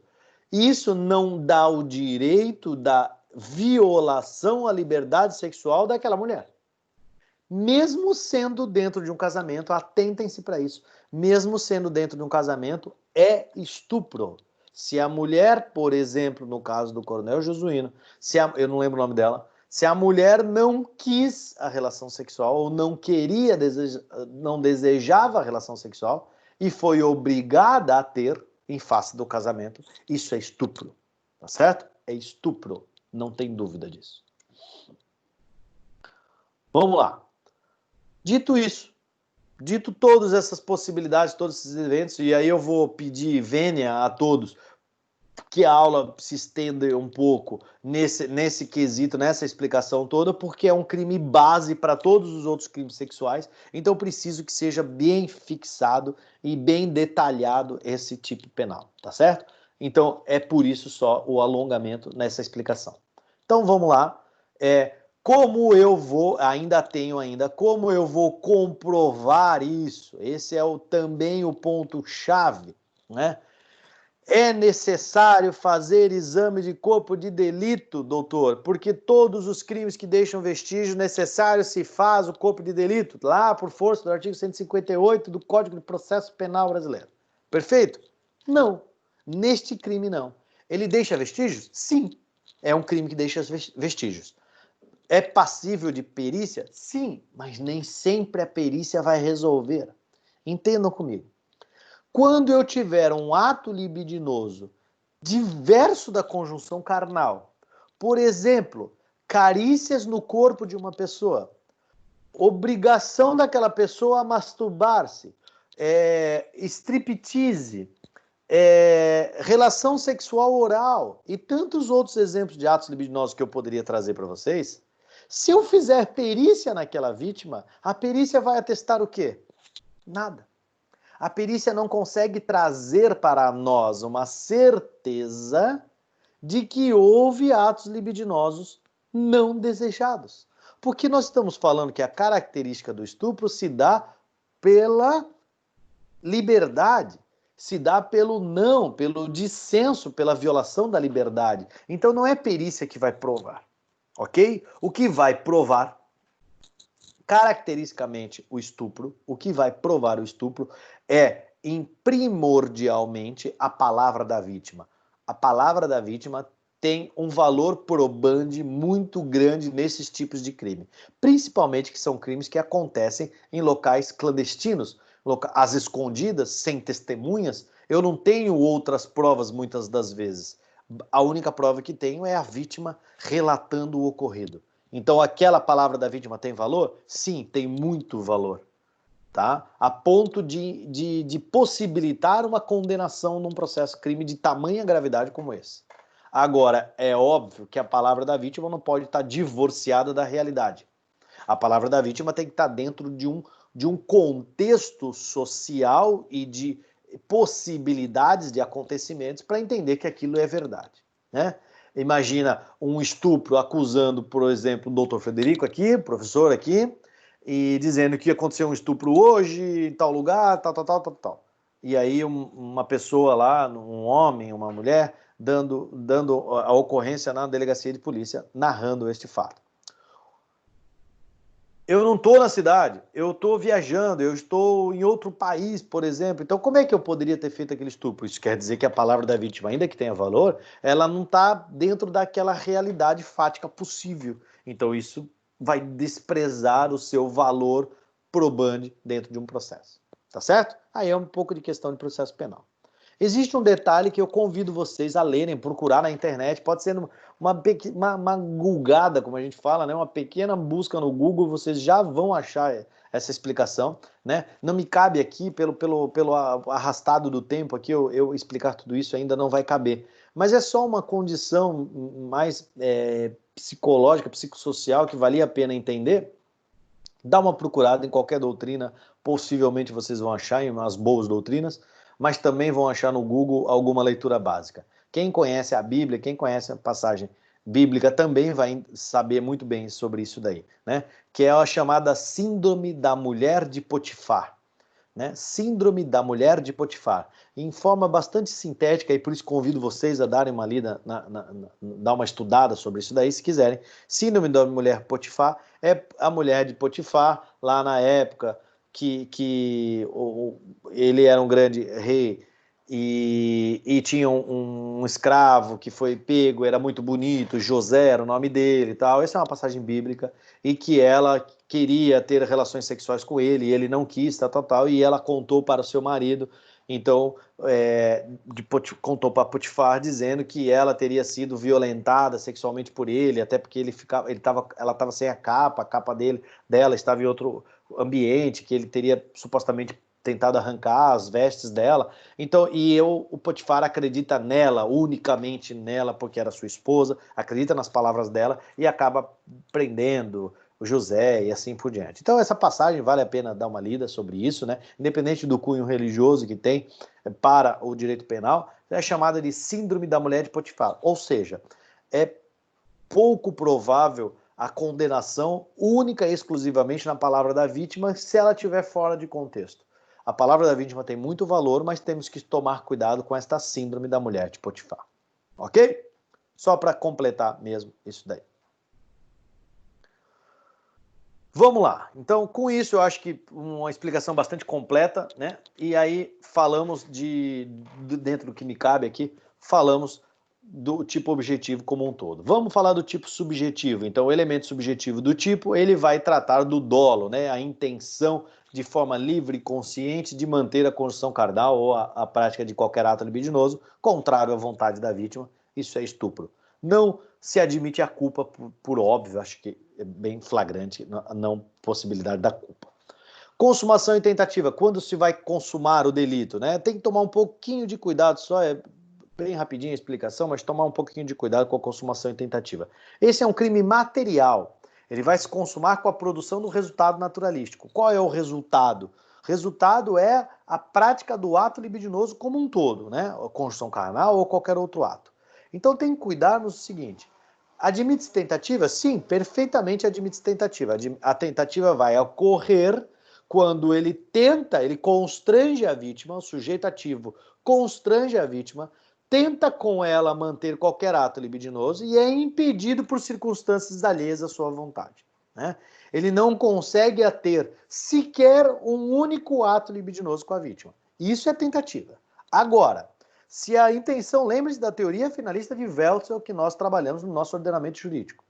isso não dá o direito da violação à liberdade sexual daquela mulher. Mesmo sendo dentro de um casamento, atentem-se para isso, mesmo sendo dentro de um casamento, é estupro. Se a mulher, por exemplo, no caso do Coronel Jesuíno, eu não lembro o nome dela, se a mulher não quis a relação sexual ou não queria, não desejava a relação sexual, e foi obrigada a ter em face do casamento, isso é estupro, tá certo? É estupro, não tem dúvida disso. Vamos lá. Dito isso, dito todas essas possibilidades, todos esses eventos, e aí eu vou pedir vênia a todos que a aula se estenda um pouco nesse quesito, nessa explicação toda, porque é um crime base para todos os outros crimes sexuais, então eu preciso que seja bem fixado e bem detalhado esse tipo penal, tá certo? Então é por isso só o alongamento nessa explicação. Então vamos lá. Como eu vou, como eu vou comprovar isso? Esse é também o ponto-chave, né? É necessário fazer exame de corpo de delito, doutor, porque todos os crimes que deixam vestígio necessário se faz o corpo de delito, lá por força do artigo 158 do Código de Processo Penal Brasileiro. Perfeito? Não. Neste crime, não. Ele deixa vestígios? Sim. É um crime que deixa vestígios. É passível de perícia? Sim, mas nem sempre a perícia vai resolver. Entendam comigo. Quando eu tiver um ato libidinoso diverso da conjunção carnal, por exemplo, carícias no corpo de uma pessoa, obrigação daquela pessoa a masturbar-se, striptease, relação sexual oral e tantos outros exemplos de atos libidinosos que eu poderia trazer para vocês, se eu fizer perícia naquela vítima, a perícia vai atestar o quê? Nada. A perícia não consegue trazer para nós uma certeza de que houve atos libidinosos não desejados. Porque nós estamos falando que a característica do estupro se dá pela liberdade, se dá pelo não, pelo dissenso, pela violação da liberdade. Então não é perícia que vai provar, ok? O que vai provar caracteristicamente o estupro, o que vai provar o estupro é primordialmente a palavra da vítima. A palavra da vítima tem um valor probante muito grande nesses tipos de crime, principalmente que são crimes que acontecem em locais clandestinos, às escondidas, sem testemunhas. Eu não tenho outras provas muitas das vezes. A única prova que tenho é a vítima relatando o ocorrido. Então, aquela palavra da vítima tem valor? Sim, tem muito valor. Tá? A ponto de possibilitar uma condenação num processo crime de tamanha gravidade como esse. Agora, é óbvio que a palavra da vítima não pode estar divorciada da realidade. A palavra da vítima tem que estar dentro de um contexto social e de possibilidades de acontecimentos para entender que aquilo é verdade, né? Imagina um estupro acusando, por exemplo, o doutor Frederico aqui, professor aqui, e dizendo que aconteceu um estupro hoje em tal lugar, tal. E aí uma pessoa lá, um homem, uma mulher, dando a ocorrência na delegacia de polícia, narrando este fato. Eu não estou na cidade, eu estou viajando, eu estou em outro país, por exemplo. Então, como é que eu poderia ter feito aquele estupro? Isso quer dizer que a palavra da vítima, ainda que tenha valor, ela não está dentro daquela realidade fática possível. Então, isso vai desprezar o seu valor probante dentro de um processo. Tá certo? Aí é um pouco de questão de processo penal. Existe um detalhe que eu convido vocês a lerem, procurar na internet, pode ser uma googada, como a gente fala, né? Uma pequena busca no Google, vocês já vão achar essa explicação, né? Não me cabe aqui, pelo arrastado do tempo aqui, eu explicar tudo isso ainda não vai caber. Mas é só uma condição mais psicológica, psicossocial, que valia a pena entender. Dá uma procurada em qualquer doutrina, possivelmente vocês vão achar em umas boas doutrinas, mas também vão achar no Google alguma leitura básica. Quem conhece a Bíblia, quem conhece a passagem bíblica também vai saber muito bem sobre isso daí, né? Que é a chamada síndrome da mulher de Potifar, né? Síndrome da mulher de Potifar. Em forma bastante sintética, e por isso convido vocês a darem uma lida, dar uma estudada sobre isso daí, se quiserem. Síndrome da mulher Potifar é a mulher de Potifar, lá na época que ele era um grande rei e tinha um escravo que foi pego, era muito bonito, José era o nome dele e tal. Essa é uma passagem bíblica, e que ela queria ter relações sexuais com ele, e ele não quis, tal, e ela contou para o seu marido. Então, contou para Potifar dizendo que ela teria sido violentada sexualmente por ele, até porque ela estava sem a capa dela estava em outro ambiente, que ele teria supostamente tentado arrancar as vestes dela. Então, o Potifar acredita nela, unicamente nela, porque era sua esposa, acredita nas palavras dela e acaba prendendo o José e assim por diante. Então, essa passagem vale a pena dar uma lida sobre isso, né? Independente do cunho religioso que tem para o direito penal, é chamada de Síndrome da Mulher de Potifar. Ou seja, é pouco provável a condenação única e exclusivamente na palavra da vítima se ela estiver fora de contexto. A palavra da vítima tem muito valor, mas temos que tomar cuidado com esta síndrome da mulher de Potifar. Ok? Só para completar mesmo isso daí. Vamos lá. Então, com isso, eu acho que uma explicação bastante completa, né? E aí falamos dentro do que me cabe aqui, falamos do tipo objetivo como um todo. Vamos falar do tipo subjetivo. Então, o elemento subjetivo do tipo, ele vai tratar do dolo, né? A intenção de forma livre e consciente de manter a construção carnal ou a prática de qualquer ato libidinoso, contrário à vontade da vítima. Isso é estupro. Não se admite a culpa por óbvio, acho que é bem flagrante a não possibilidade da culpa. Consumação e tentativa, quando se vai consumar o delito, né? Tem que tomar um pouquinho de cuidado, só é bem rapidinho a explicação, mas tomar um pouquinho de cuidado com a consumação e tentativa. Esse é um crime material, ele vai se consumar com a produção do resultado naturalístico. Qual é o resultado? O resultado é a prática do ato libidinoso como um todo, né? A construção carnal ou qualquer outro ato. Então tem que cuidar no seguinte: admite-se tentativa? Sim, perfeitamente admite-se tentativa. A tentativa vai ocorrer quando ele tenta, ele constrange a vítima, o sujeito ativo constrange a vítima, tenta com ela manter qualquer ato libidinoso e é impedido por circunstâncias alheias à sua vontade, né? Ele não consegue ter sequer um único ato libidinoso com a vítima. Isso é tentativa. Agora, se a intenção, lembre-se da teoria finalista de Welzel que nós trabalhamos no nosso ordenamento jurídico.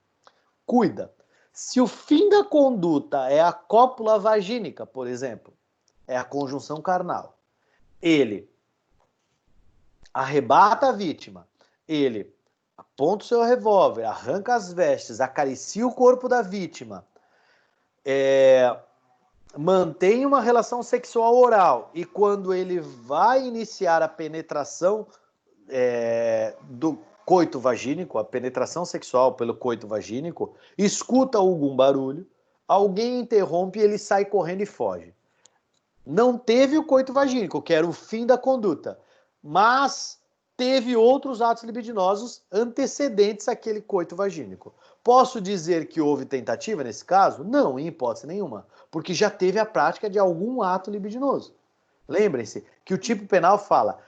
Cuida. Se o fim da conduta é a cópula vagínica, por exemplo, é a conjunção carnal, ele arrebata a vítima, ele aponta o seu revólver, arranca as vestes, acaricia o corpo da vítima, mantém uma relação sexual oral, e quando ele vai iniciar a penetração do coito vagínico, a penetração sexual pelo coito vagínico, escuta algum barulho, alguém interrompe e ele sai correndo e foge. Não teve o coito vagínico, que era o fim da conduta, mas teve outros atos libidinosos antecedentes àquele coito vagínico. Posso dizer que houve tentativa nesse caso? Não, em hipótese nenhuma, porque já teve a prática de algum ato libidinoso. Lembrem-se que o tipo penal fala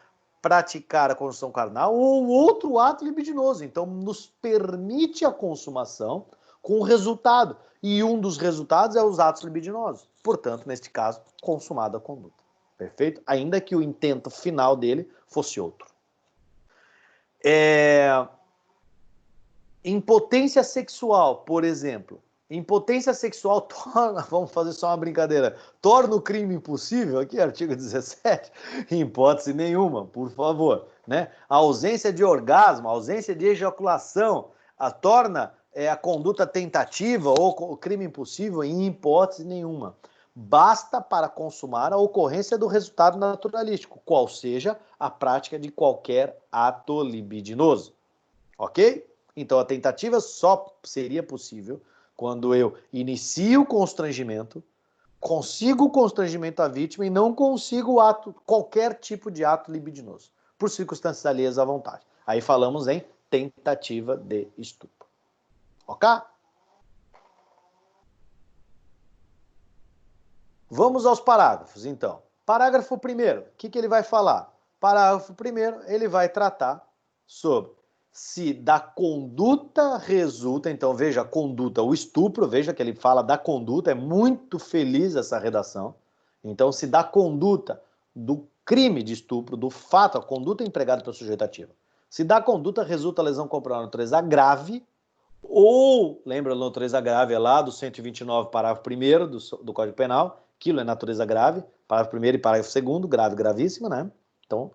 praticar a conjunção carnal ou outro ato libidinoso. Então, nos permite a consumação com o resultado. E um dos resultados é os atos libidinosos. Portanto, neste caso, consumada a conduta. Perfeito? Ainda que o intento final dele fosse outro. Impotência sexual, por exemplo. Impotência sexual torna, vamos fazer só uma brincadeira, torna o crime impossível, aqui artigo 17, em hipótese nenhuma, por favor, né? A ausência de orgasmo, a ausência de ejaculação, torna a conduta tentativa ou o crime impossível em hipótese nenhuma. Basta para consumar a ocorrência do resultado naturalístico, qual seja a prática de qualquer ato libidinoso. Ok? Então a tentativa só seria possível quando eu inicio o constrangimento, consigo o constrangimento à vítima e não consigo qualquer tipo de ato libidinoso, por circunstâncias alheias à vontade. Aí falamos em tentativa de estupro. Ok? Vamos aos parágrafos, então. Parágrafo 1º, o que ele vai falar? Parágrafo 1º, ele vai tratar sobre se da conduta resulta, então veja a conduta, o estupro, veja que ele fala da conduta, é muito feliz essa redação. Então, se da conduta do crime de estupro, do fato, a conduta empregada pelo sujeito ativo. Se da conduta resulta lesão corporal de natureza grave, ou, lembra a natureza grave é lá do 129, parágrafo 1º do Código Penal, aquilo é natureza grave, parágrafo 1º e parágrafo 2º, grave, gravíssima, né? Então,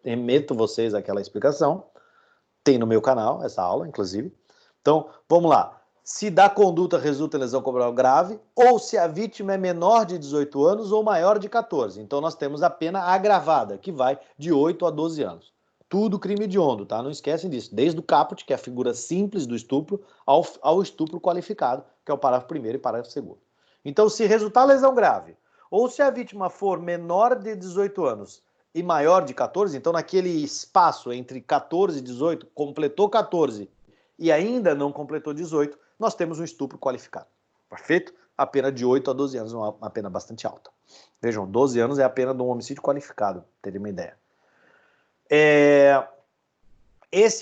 remeto vocês àquela explicação. Tem no meu canal essa aula, inclusive. Então, vamos lá. Se da conduta resulta em lesão corporal grave, ou se a vítima é menor de 18 anos ou maior de 14. Então, nós temos a pena agravada, que vai de 8 a 12 anos. Tudo crime hediondo, tá? Não esquecem disso. Desde o caput, que é a figura simples do estupro, ao estupro qualificado, que é o parágrafo 1º e parágrafo 2º. Então, se resultar lesão grave, ou se a vítima for menor de 18 anos e maior de 14, então naquele espaço entre 14 e 18, completou 14 e ainda não completou 18, nós temos um estupro qualificado. Perfeito? A pena de 8 a 12 anos, uma pena bastante alta. Vejam, 12 anos é a pena de um homicídio qualificado, teria uma ideia.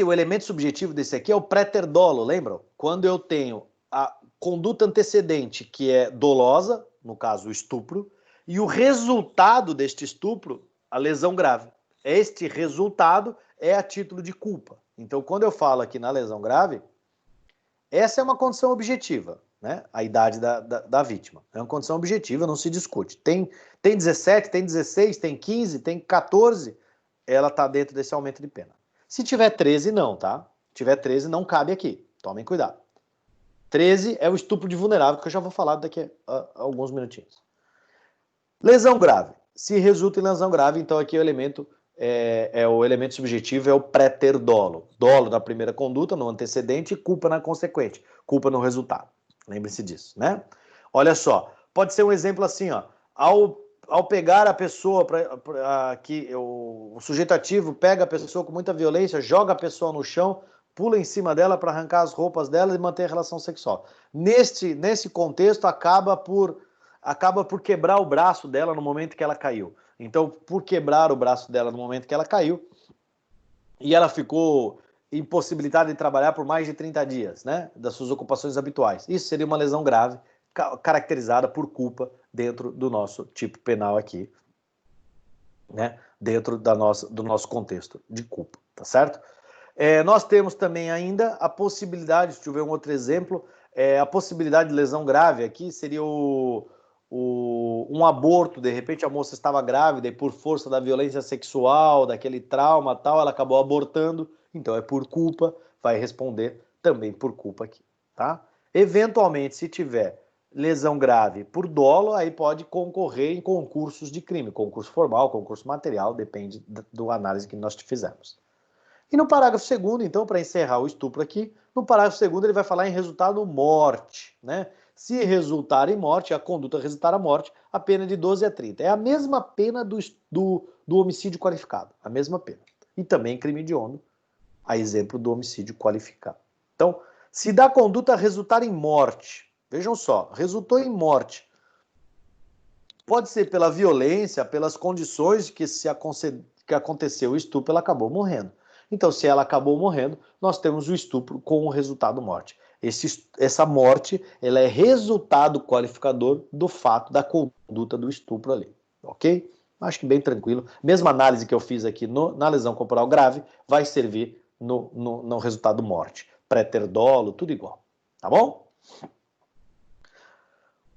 O elemento subjetivo desse aqui é o préter-dolo, lembram? Quando eu tenho a conduta antecedente, que é dolosa, no caso o estupro, e o resultado deste estupro, a lesão grave. Este resultado é a título de culpa. Então, quando eu falo aqui na lesão grave, essa é uma condição objetiva, né? A idade da vítima. É uma condição objetiva, não se discute. Tem 17, tem 16, tem 15, tem 14, ela está dentro desse aumento de pena. Se tiver 13, não, tá? Se tiver 13, não cabe aqui. Tomem cuidado. 13 é o estupro de vulnerável, que eu já vou falar daqui a alguns minutinhos. Lesão grave. Se resulta em lesão grave, então aqui o elemento subjetivo é o préter-dolo. Dolo na primeira conduta, no antecedente, e culpa na consequente. Culpa no resultado. Lembre-se disso, né? Olha só, pode ser um exemplo assim, ó. Ao pegar a pessoa, o sujeito ativo pega a pessoa com muita violência, joga a pessoa no chão, pula em cima dela para arrancar as roupas dela e manter a relação sexual. Nesse contexto, acaba por quebrar o braço dela no momento que ela caiu. Então, por quebrar o braço dela no momento que ela caiu, e ela ficou impossibilitada de trabalhar por mais de 30 dias, né, das suas ocupações habituais. Isso seria uma lesão grave, caracterizada por culpa dentro do nosso tipo penal aqui, né, dentro do nosso contexto de culpa, tá certo? Nós temos também ainda a possibilidade, se tiver um outro exemplo, a possibilidade de lesão grave aqui seria um aborto. De repente a moça estava grávida e por força da violência sexual, daquele trauma tal, ela acabou abortando, então é por culpa, vai responder também por culpa aqui, tá? Eventualmente, se tiver lesão grave por dolo, aí pode concorrer em concursos de crime, concurso formal, concurso material, depende do análise que nós fizemos. E no parágrafo 2º, então, para encerrar o estupro aqui, no parágrafo 2º ele vai falar em resultado morte, né? Se resultar em morte, a conduta resultar a morte, a pena é de 12 a 30. É a mesma pena do homicídio qualificado, a mesma pena. E também crime hediondo, a exemplo do homicídio qualificado. Então, se da conduta resultar em morte, vejam só, resultou em morte, pode ser pela violência, pelas condições que aconteceu o estupro, ela acabou morrendo. Então, se ela acabou morrendo, nós temos o estupro com o resultado morte. Essa morte, ela é resultado qualificador do fato da conduta do estupro ali, ok? Acho que bem tranquilo. Mesma análise que eu fiz aqui na lesão corporal grave, vai servir no resultado morte. Préter-dolo, tudo igual, tá bom?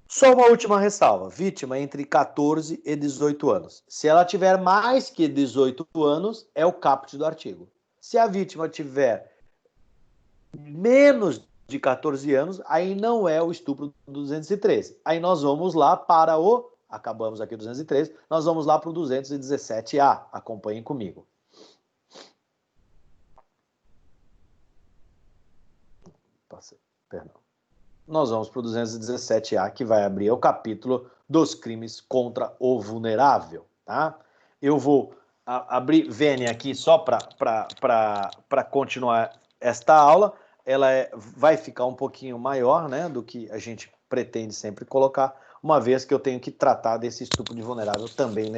Só uma última ressalva. Vítima entre 14 e 18 anos. Se ela tiver mais que 18 anos, é o caput do artigo. Se a vítima tiver menos de 14 anos, aí não é o estupro do 213. Aí nós vamos lá para acabamos aqui o 213, nós vamos lá para o 217A. Acompanhem comigo. Perdão. Nós vamos para o 217A, que vai abrir o capítulo dos crimes contra o vulnerável, tá? Eu vou abrir Vênia aqui só para continuar esta aula. Ela vai ficar um pouquinho maior, né, do que a gente pretende sempre colocar, uma vez que eu tenho que tratar desse estupro de vulnerável também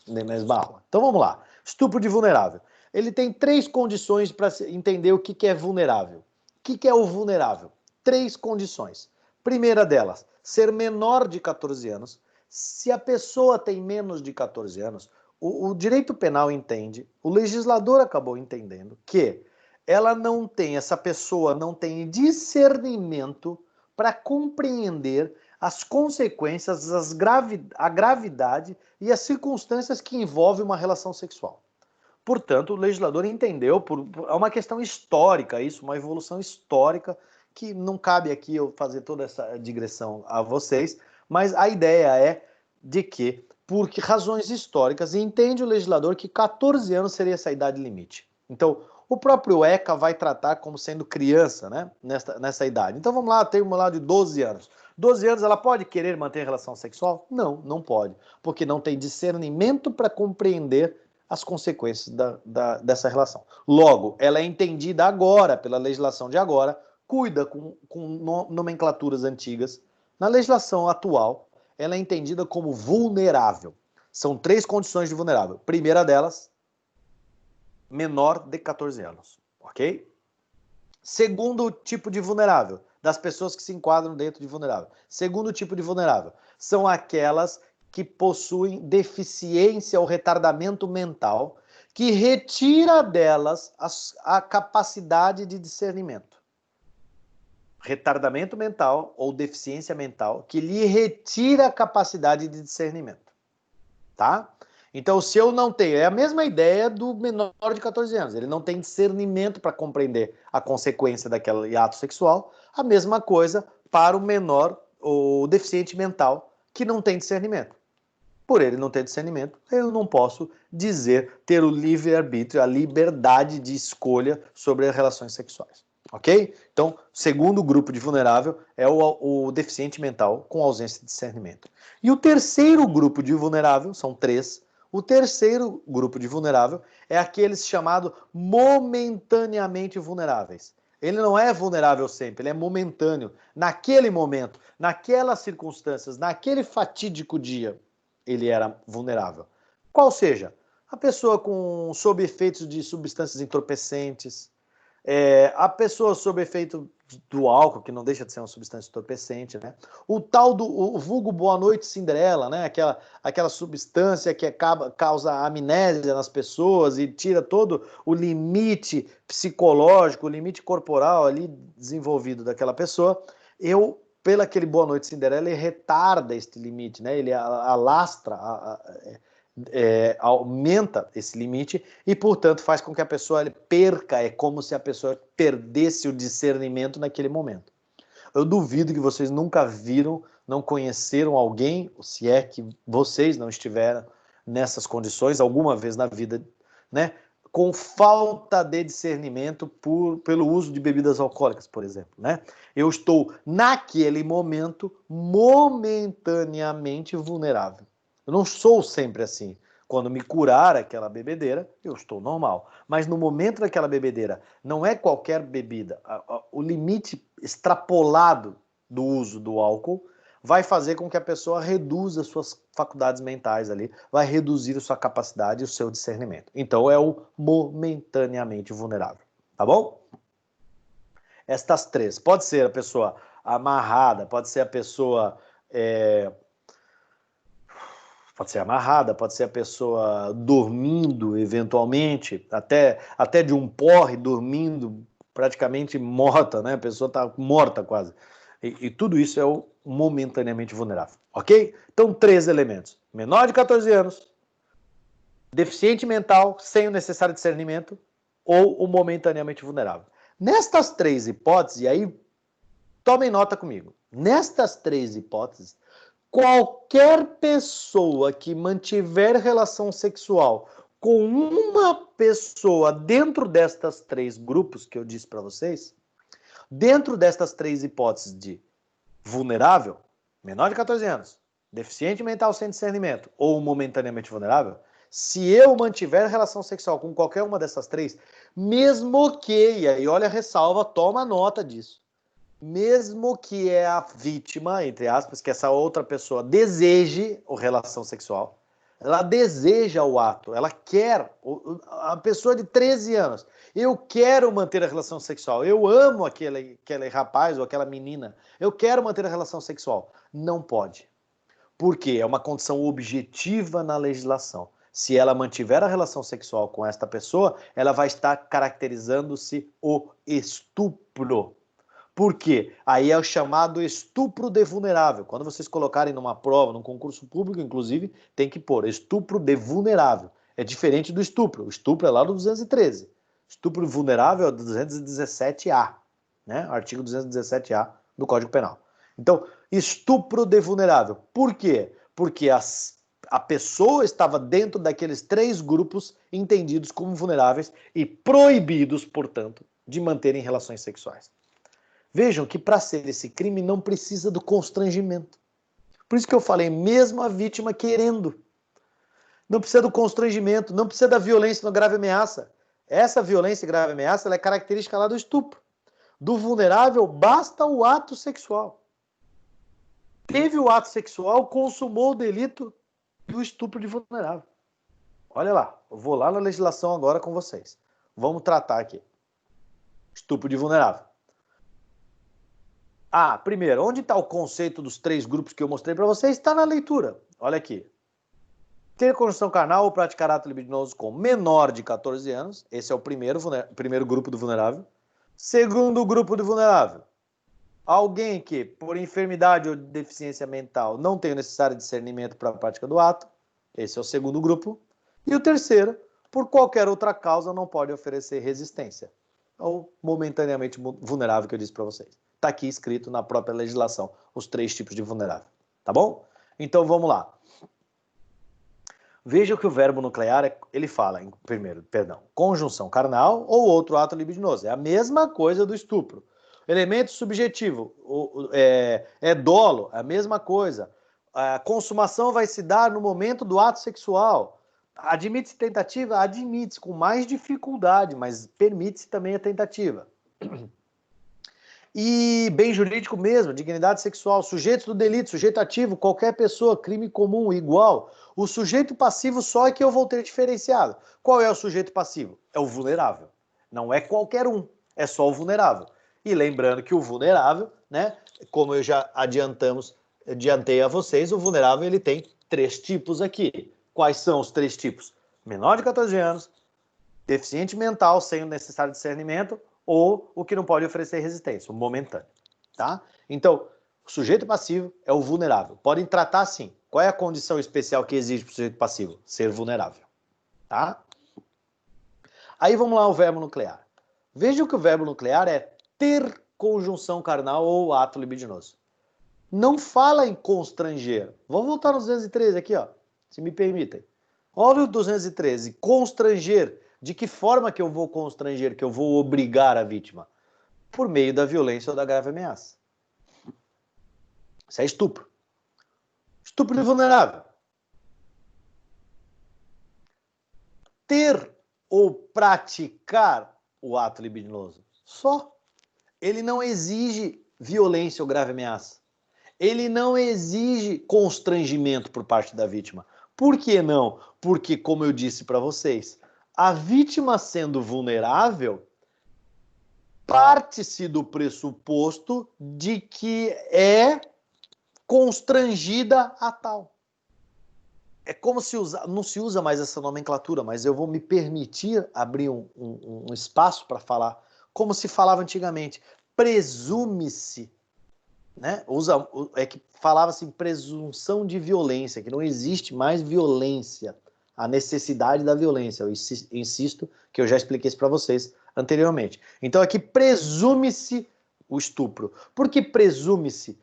na mesma aula. Então vamos lá. Estupro de vulnerável. Ele tem 3 condições para entender o que é vulnerável. O que é o vulnerável? 3 condições. Primeira delas, ser menor de 14 anos. Se a pessoa tem menos de 14 anos, o direito penal entende, o legislador acabou entendendo que ela não tem, essa pessoa não tem discernimento para compreender as consequências, a gravidade e as circunstâncias que envolvem uma relação sexual. Portanto, o legislador entendeu, é uma questão histórica isso, uma evolução histórica, que não cabe aqui eu fazer toda essa digressão a vocês, mas a ideia é de que, por razões históricas, entende o legislador que 14 anos seria essa idade limite. Então, o próprio ECA vai tratar como sendo criança, né, nessa idade. Então, vamos lá, tem uma lá de 12 anos. 12 anos, ela pode querer manter relação sexual? Não, não pode, porque não tem discernimento para compreender as consequências dessa relação. Logo, ela é entendida agora, pela legislação de agora, cuida com nomenclaturas antigas. Na legislação atual, ela é entendida como vulnerável. São 3 condições de vulnerável. Primeira delas, menor de 14 anos, ok? Segundo tipo de vulnerável, das pessoas que se enquadram dentro de vulnerável. Segundo tipo de vulnerável, são aquelas que possuem deficiência ou retardamento mental, que retira delas a capacidade de discernimento. Retardamento mental ou deficiência mental que lhe retira a capacidade de discernimento. Tá? Então, se eu não tenho, é a mesma ideia do menor de 14 anos, ele não tem discernimento para compreender a consequência daquele ato sexual, a mesma coisa para o menor, o deficiente mental, que não tem discernimento. Por ele não ter discernimento, eu não posso ter o livre-arbítrio, a liberdade de escolha sobre as relações sexuais. Ok? Então, segundo grupo de vulnerável é o deficiente mental com ausência de discernimento. E o terceiro grupo de vulnerável, são 3, o terceiro grupo de vulnerável é aqueles chamados momentaneamente vulneráveis. Ele não é vulnerável sempre, ele é momentâneo. Naquele momento, naquelas circunstâncias, naquele fatídico dia, ele era vulnerável. Qual seja? A pessoa sob efeitos de substâncias entorpecentes, a pessoa sob efeito do álcool, que não deixa de ser uma substância entorpecente, né? O vulgo Boa Noite Cinderela, né? Aquela substância que causa amnésia nas pessoas e tira todo o limite psicológico, o limite corporal ali desenvolvido daquela pessoa. Pelo aquele Boa Noite Cinderela, ele retarda este limite, né? Ele alastra, aumenta esse limite e, portanto, faz com que a pessoa perca, é como se a pessoa perdesse o discernimento naquele momento. Eu duvido que vocês nunca viram, não conheceram alguém, se é que vocês não estiveram nessas condições alguma vez na vida, né? Com falta de discernimento pelo uso de bebidas alcoólicas, por exemplo, né? Eu estou, naquele momento, momentaneamente vulnerável. Eu não sou sempre assim. Quando me curar aquela bebedeira, eu estou normal. Mas no momento daquela bebedeira, não é qualquer bebida. O limite extrapolado do uso do álcool vai fazer com que a pessoa reduza suas faculdades mentais ali, vai reduzir a sua capacidade e o seu discernimento. Então é o momentaneamente vulnerável, tá bom? Estas 3. Pode ser a pessoa amarrada, pode ser a pessoa... Pode ser amarrada, pode ser a pessoa dormindo, eventualmente, até de um porre, dormindo, praticamente morta, né? A pessoa está morta quase. E tudo isso é o momentaneamente vulnerável, ok? Então, 3 elementos. Menor de 14 anos, deficiente mental, sem o necessário discernimento, ou o momentaneamente vulnerável. Nestas 3 hipóteses, e aí tomem nota comigo, nestas 3 hipóteses, qualquer pessoa que mantiver relação sexual com uma pessoa dentro destas 3 grupos que eu disse para vocês, dentro destas 3 hipóteses de vulnerável, menor de 14 anos, deficiente mental sem discernimento ou momentaneamente vulnerável, se eu mantiver relação sexual com qualquer uma dessas 3, mesmo que, e aí olha a ressalva, toma nota disso, mesmo que a vítima, entre aspas, que essa outra pessoa deseje a relação sexual, ela deseja o ato, ela quer, a pessoa de 13 anos, eu quero manter a relação sexual, eu amo aquele rapaz ou aquela menina, eu quero manter a relação sexual. Não pode. Por quê? É uma condição objetiva na legislação. Se ela mantiver a relação sexual com esta pessoa, ela vai estar caracterizando-se o estupro. Por quê? Aí é o chamado estupro de vulnerável. Quando vocês colocarem numa prova, num concurso público, inclusive, tem que pôr estupro de vulnerável. É diferente do estupro. O estupro é lá do 213. Estupro vulnerável é do 217A, né? Artigo 217A do Código Penal. Então, estupro de vulnerável. Por quê? Porque a pessoa estava dentro daqueles 3 grupos entendidos como vulneráveis e proibidos, portanto, de manterem relações sexuais. Vejam que para ser esse crime não precisa do constrangimento. Por isso que eu falei, mesmo a vítima querendo. Não precisa do constrangimento, não precisa da violência na grave ameaça. Essa violência e grave ameaça ela é característica lá do estupro. Do vulnerável basta o ato sexual. Teve o ato sexual, consumou o delito do estupro de vulnerável. Olha lá, eu vou lá na legislação agora com vocês. Vamos tratar aqui. Estupro de vulnerável. Primeiro, onde está o conceito dos 3 grupos que eu mostrei para vocês? Está na leitura. Olha aqui. Ter conjunção carnal ou praticar ato libidinoso com menor de 14 anos. Esse é o primeiro grupo do vulnerável. Segundo grupo do vulnerável. Alguém que, por enfermidade ou deficiência mental, não tem o necessário discernimento para a prática do ato. Esse é o segundo grupo. E o terceiro, por qualquer outra causa, não pode oferecer resistência. Ou momentaneamente vulnerável, que eu disse para vocês. Está aqui escrito na própria legislação, os 3 tipos de vulnerável. Tá bom? Então vamos lá. Veja que o verbo nuclear, ele fala, conjunção carnal ou outro ato libidinoso. É a mesma coisa do estupro. Elemento subjetivo, dolo, é a mesma coisa. A consumação vai se dar no momento do ato sexual. Admite-se tentativa? Admite-se, com mais dificuldade, mas permite-se também a tentativa. E bem jurídico mesmo, dignidade sexual, sujeito do delito, sujeito ativo, qualquer pessoa, crime comum, igual. O sujeito passivo só é que eu vou ter diferenciado. Qual é o sujeito passivo? É o vulnerável. Não é qualquer um, é só o vulnerável. E lembrando que o vulnerável, né, como eu já adiantei a vocês, o vulnerável ele tem 3 tipos aqui. Quais são os 3 tipos? Menor de 14 anos, deficiente mental sem o necessário discernimento, ou o que não pode oferecer resistência, o momentâneo, tá? Então, o sujeito passivo é o vulnerável. Podem tratar assim. Qual é a condição especial que exige para o sujeito passivo? Ser vulnerável, tá? Aí vamos lá ao verbo nuclear. Vejam que o verbo nuclear é ter conjunção carnal ou ato libidinoso. Não fala em constranger. Vamos voltar no 213 aqui, ó, se me permitem. Olha o 213, constranger. De que forma que eu vou constranger, que eu vou obrigar a vítima? Por meio da violência ou da grave ameaça. Isso é estupro. Estupro de vulnerável. Ter ou praticar o ato libidinoso. Só. Ele não exige violência ou grave ameaça. Ele não exige constrangimento por parte da vítima. Por que não? Porque, como eu disse para vocês, a vítima sendo vulnerável, parte-se do pressuposto de que é constrangida a tal. É como se não se usa mais essa nomenclatura, mas eu vou me permitir abrir um espaço para falar como se falava antigamente. Presume-se, né? É que falava assim, presunção de violência, que não existe mais violência. A necessidade da violência. Eu insisto que eu já expliquei isso para vocês anteriormente. Então aqui presume-se o estupro. Por que presume-se?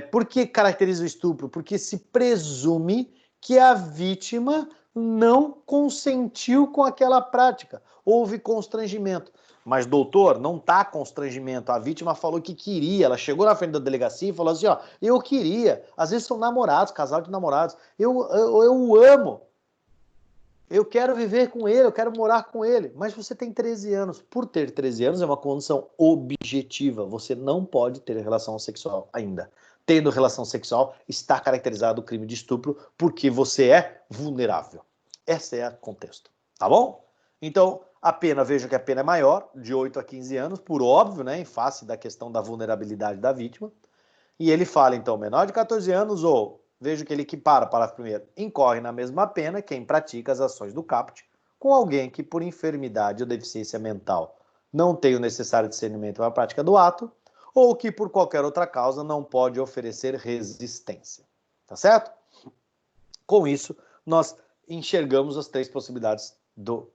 Por que caracteriza o estupro? Porque se presume que a vítima não consentiu com aquela prática. Houve constrangimento. Mas, doutor, não está constrangimento. A vítima falou que queria. Ela chegou na frente da delegacia e falou assim, ó, eu queria. Às vezes são namorados, casal de namorados. Eu o amo. Eu quero viver com ele, eu quero morar com ele. Mas você tem 13 anos. Por ter 13 anos é uma condição objetiva. Você não pode ter relação sexual ainda. Tendo relação sexual, está caracterizado o crime de estupro porque você é vulnerável. Esse é o contexto. Tá bom? Então, a pena, vejam que a pena é maior, de 8 a 15 anos, por óbvio, né, em face da questão da vulnerabilidade da vítima. E ele fala, então, menor de 14 anos ou vejo que ele equipara, parágrafo 1º, incorre na mesma pena quem pratica as ações do caput com alguém que, por enfermidade ou deficiência mental, não tem o necessário discernimento para a prática do ato, ou que, por qualquer outra causa, não pode oferecer resistência. Tá certo? Com isso, nós enxergamos as 3 possibilidades do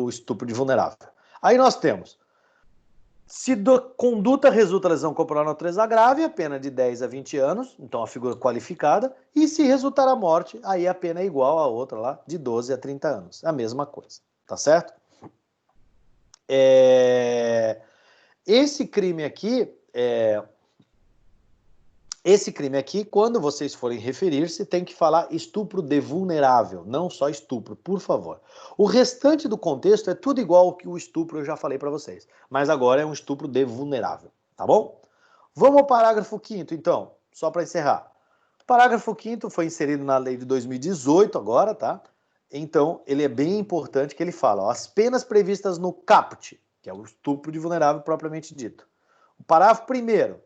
estupro de vulnerável. Aí nós temos, se da conduta resulta lesão corporal na natureza grave, a pena de 10 a 20 anos, então a figura qualificada, e se resultar a morte, aí a pena é igual a outra lá, de 12 a 30 anos. É a mesma coisa, tá certo? Esse crime aqui, quando vocês forem referir-se, tem que falar estupro de vulnerável, não só estupro, por favor. O restante do contexto é tudo igual ao que o estupro eu já falei para vocês, mas agora é um estupro de vulnerável, tá bom? Vamos ao parágrafo 5º, então, só para encerrar. O parágrafo 5º foi inserido na lei de 2018 agora, tá? Então, ele é bem importante que ele fala, ó, as penas previstas no caput, que é o estupro de vulnerável propriamente dito. O parágrafo 1º,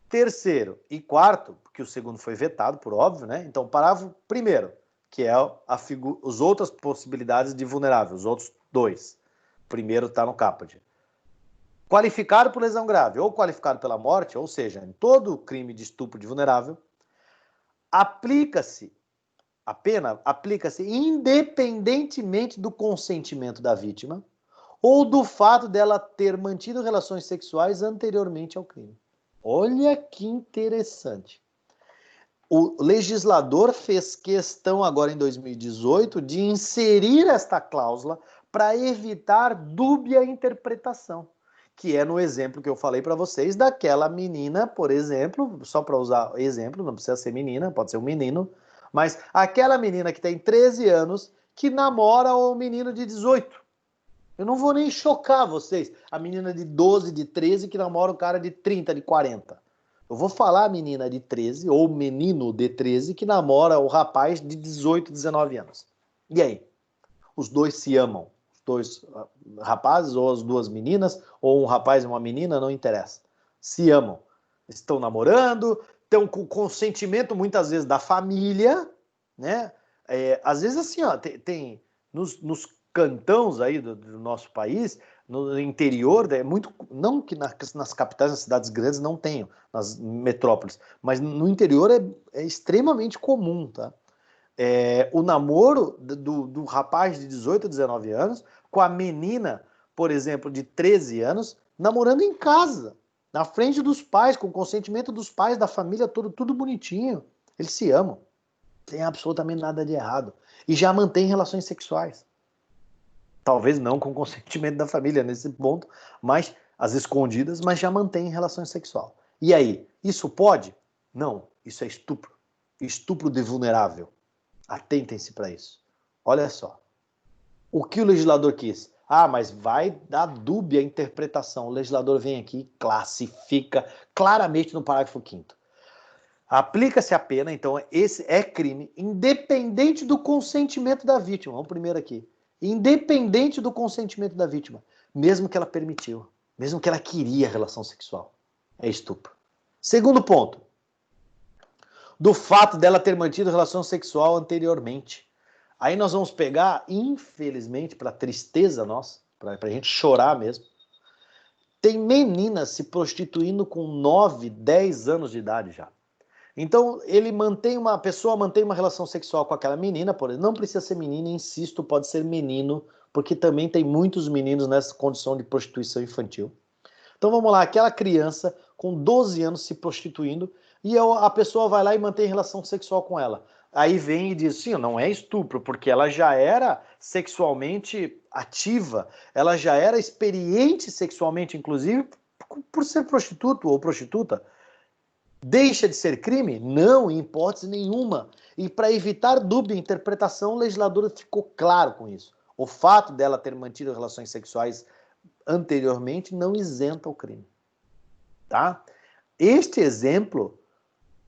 3º e 4º, porque o segundo foi vetado, por óbvio, né? Então, o parágrafo 1º, que é as outras possibilidades de vulnerável, os outros 2. O primeiro está no caput. Qualificado por lesão grave ou qualificado pela morte, ou seja, em todo crime de estupro de vulnerável, a pena aplica-se independentemente do consentimento da vítima ou do fato dela ter mantido relações sexuais anteriormente ao crime. Olha que interessante. O legislador fez questão agora em 2018 de inserir esta cláusula para evitar dúbia interpretação, que é no exemplo que eu falei para vocês daquela menina, por exemplo, só para usar exemplo, não precisa ser menina, pode ser um menino, mas aquela menina que tem 13 anos que namora um menino de 18. Eu não vou nem chocar vocês. A menina de 12, de 13 que namora o cara de 30, de 40. Eu vou falar a menina de 13 ou menino de 13 que namora o rapaz de 18, 19 anos. E aí? Os dois se amam. Os dois rapazes ou as duas meninas, ou um rapaz e uma menina, não interessa. Se amam. Estão namorando, estão com consentimento muitas vezes da família, né? Às vezes assim, ó, tem nos cantões aí do nosso país, no interior, é muito, não que nas capitais, nas cidades grandes não tenham, nas metrópoles, mas no interior é extremamente comum, tá? O namoro do rapaz de 18 a 19 anos com a menina, por exemplo, de 13 anos, namorando em casa, na frente dos pais, com consentimento dos pais, da família, tudo bonitinho. Eles se amam. Não tem absolutamente nada de errado. E já mantém relações sexuais. Talvez não com consentimento da família nesse ponto, mas às escondidas, mas já mantém relação sexual. E aí, isso pode? Não, isso é estupro. Estupro de vulnerável. Atentem-se para isso. Olha só. O que o legislador quis? Ah, mas vai dar dúbia a interpretação. O legislador vem aqui e classifica claramente no parágrafo 5º. Aplica-se a pena, então esse é crime, independente do consentimento da vítima. Vamos primeiro aqui. Independente do consentimento da vítima, mesmo que ela permitiu, mesmo que ela queria relação sexual. É estupro. Segundo ponto, do fato dela ter mantido relação sexual anteriormente. Aí nós vamos pegar, infelizmente, para tristeza nossa, para a gente chorar mesmo, tem meninas se prostituindo com 9, 10 anos de idade já. Então, a pessoa mantém uma relação sexual com aquela menina, por exemplo, não precisa ser menina, insisto, pode ser menino, porque também tem muitos meninos nessa condição de prostituição infantil. Então vamos lá, aquela criança com 12 anos se prostituindo e a pessoa vai lá e mantém relação sexual com ela. Aí vem e diz, sim, não é estupro, porque ela já era sexualmente ativa, ela já era experiente sexualmente, inclusive, por ser prostituto ou prostituta. Deixa de ser crime? Não, em hipótese nenhuma. E para evitar dúbia interpretação, o legislador ficou claro com isso. O fato dela ter mantido relações sexuais anteriormente não isenta o crime. Tá? Este exemplo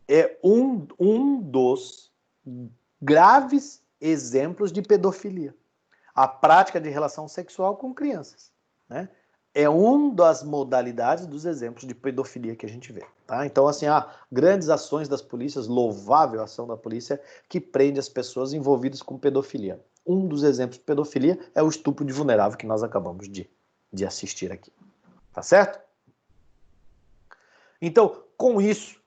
é um dos graves exemplos de pedofilia. A prática de relação sexual com crianças. Né? é uma das modalidades dos exemplos de pedofilia que a gente vê. Tá? Então, assim, há grandes ações das polícias, louvável ação da polícia, que prende as pessoas envolvidas com pedofilia. Um dos exemplos de pedofilia é o estupro de vulnerável que nós acabamos de assistir aqui. Tá certo? Então, com isso,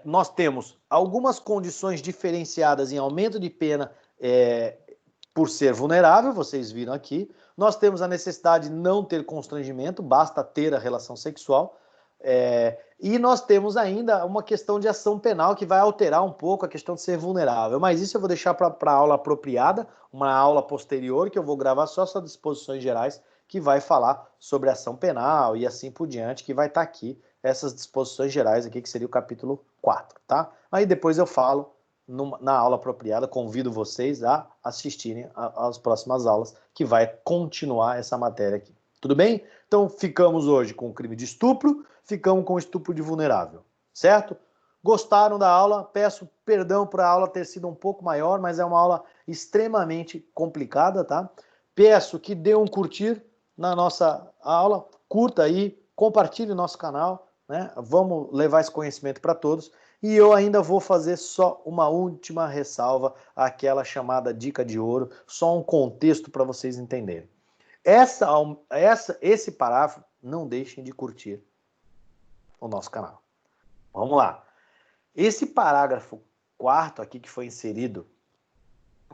nós temos algumas condições diferenciadas em aumento de pena por ser vulnerável, vocês viram aqui. Nós temos a necessidade de não ter constrangimento, basta ter a relação sexual. E nós temos ainda uma questão de ação penal que vai alterar um pouco a questão de ser vulnerável. Mas isso eu vou deixar para a aula apropriada, uma aula posterior, que eu vou gravar só as disposições gerais, que vai falar sobre ação penal e assim por diante, que vai estar aqui, essas disposições gerais aqui, que seria o capítulo 4, tá? Aí depois eu falo na aula apropriada, convido vocês a assistirem às próximas aulas, que vai continuar essa matéria aqui. Tudo bem? Então, ficamos hoje com o crime de estupro, ficamos com o estupro de vulnerável, certo? Gostaram da aula? Peço perdão por a aula ter sido um pouco maior, mas é uma aula extremamente complicada, tá? Peço que dê um curtir na nossa aula, curta aí, compartilhe o nosso canal, né? Vamos levar esse conhecimento para todos. E eu ainda vou fazer só uma última ressalva, aquela chamada dica de ouro, só um contexto para vocês entenderem. Esse parágrafo, não deixem de curtir o nosso canal. Vamos lá. Esse parágrafo 4º aqui que foi inserido,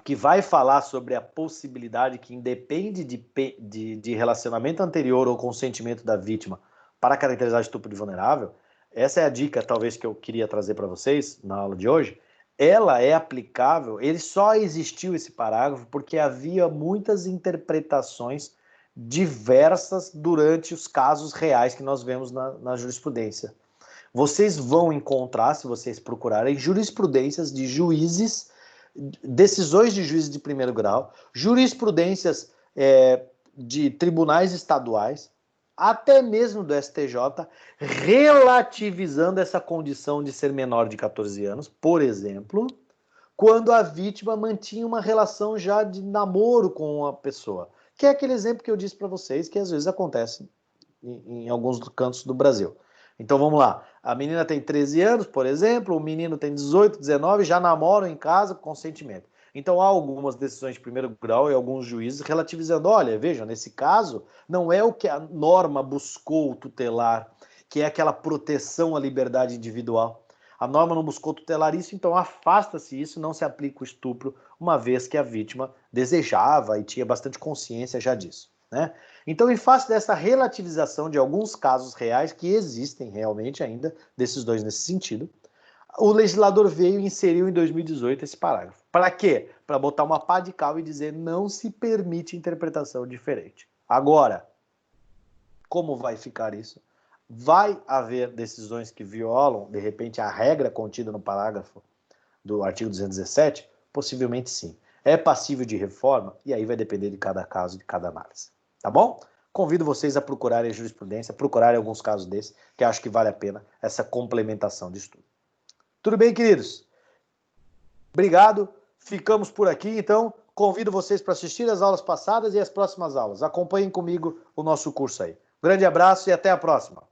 que vai falar sobre a possibilidade que independe de relacionamento anterior ou consentimento da vítima para caracterizar estupro de vulnerável, essa é a dica, talvez, que eu queria trazer para vocês na aula de hoje. Ela é aplicável, ele só existiu esse parágrafo porque havia muitas interpretações diversas durante os casos reais que nós vemos na jurisprudência. Vocês vão encontrar, se vocês procurarem, jurisprudências de juízes, decisões de juízes de primeiro grau, jurisprudências de tribunais estaduais, até mesmo do STJ, relativizando essa condição de ser menor de 14 anos, por exemplo, quando a vítima mantinha uma relação já de namoro com a pessoa, que é aquele exemplo que eu disse para vocês, que às vezes acontece em alguns cantos do Brasil. Então vamos lá, a menina tem 13 anos, por exemplo, o menino tem 18, 19, já namoram em casa com consentimento. Então há algumas decisões de primeiro grau e alguns juízes relativizando, olha, vejam, nesse caso, não é o que a norma buscou tutelar, que é aquela proteção à liberdade individual. A norma não buscou tutelar isso, então afasta-se isso, não se aplica o estupro, uma vez que a vítima desejava e tinha bastante consciência já disso, né? Então, em face dessa relativização de alguns casos reais, que existem realmente ainda, desses dois nesse sentido, o legislador veio e inseriu em 2018 esse parágrafo. Para quê? Para botar uma pá de cal e dizer não se permite interpretação diferente. Agora, como vai ficar isso? Vai haver decisões que violam, de repente, a regra contida no parágrafo do artigo 217? Possivelmente sim. É passível de reforma? E aí vai depender de cada caso, de cada análise. Tá bom? Convido vocês a procurarem a jurisprudência, procurarem alguns casos desses, que acho que vale a pena essa complementação de estudo. Tudo bem, queridos? Obrigado. Ficamos por aqui, então. Convido vocês para assistir as aulas passadas e as próximas aulas. Acompanhem comigo o nosso curso aí. Grande abraço e até a próxima.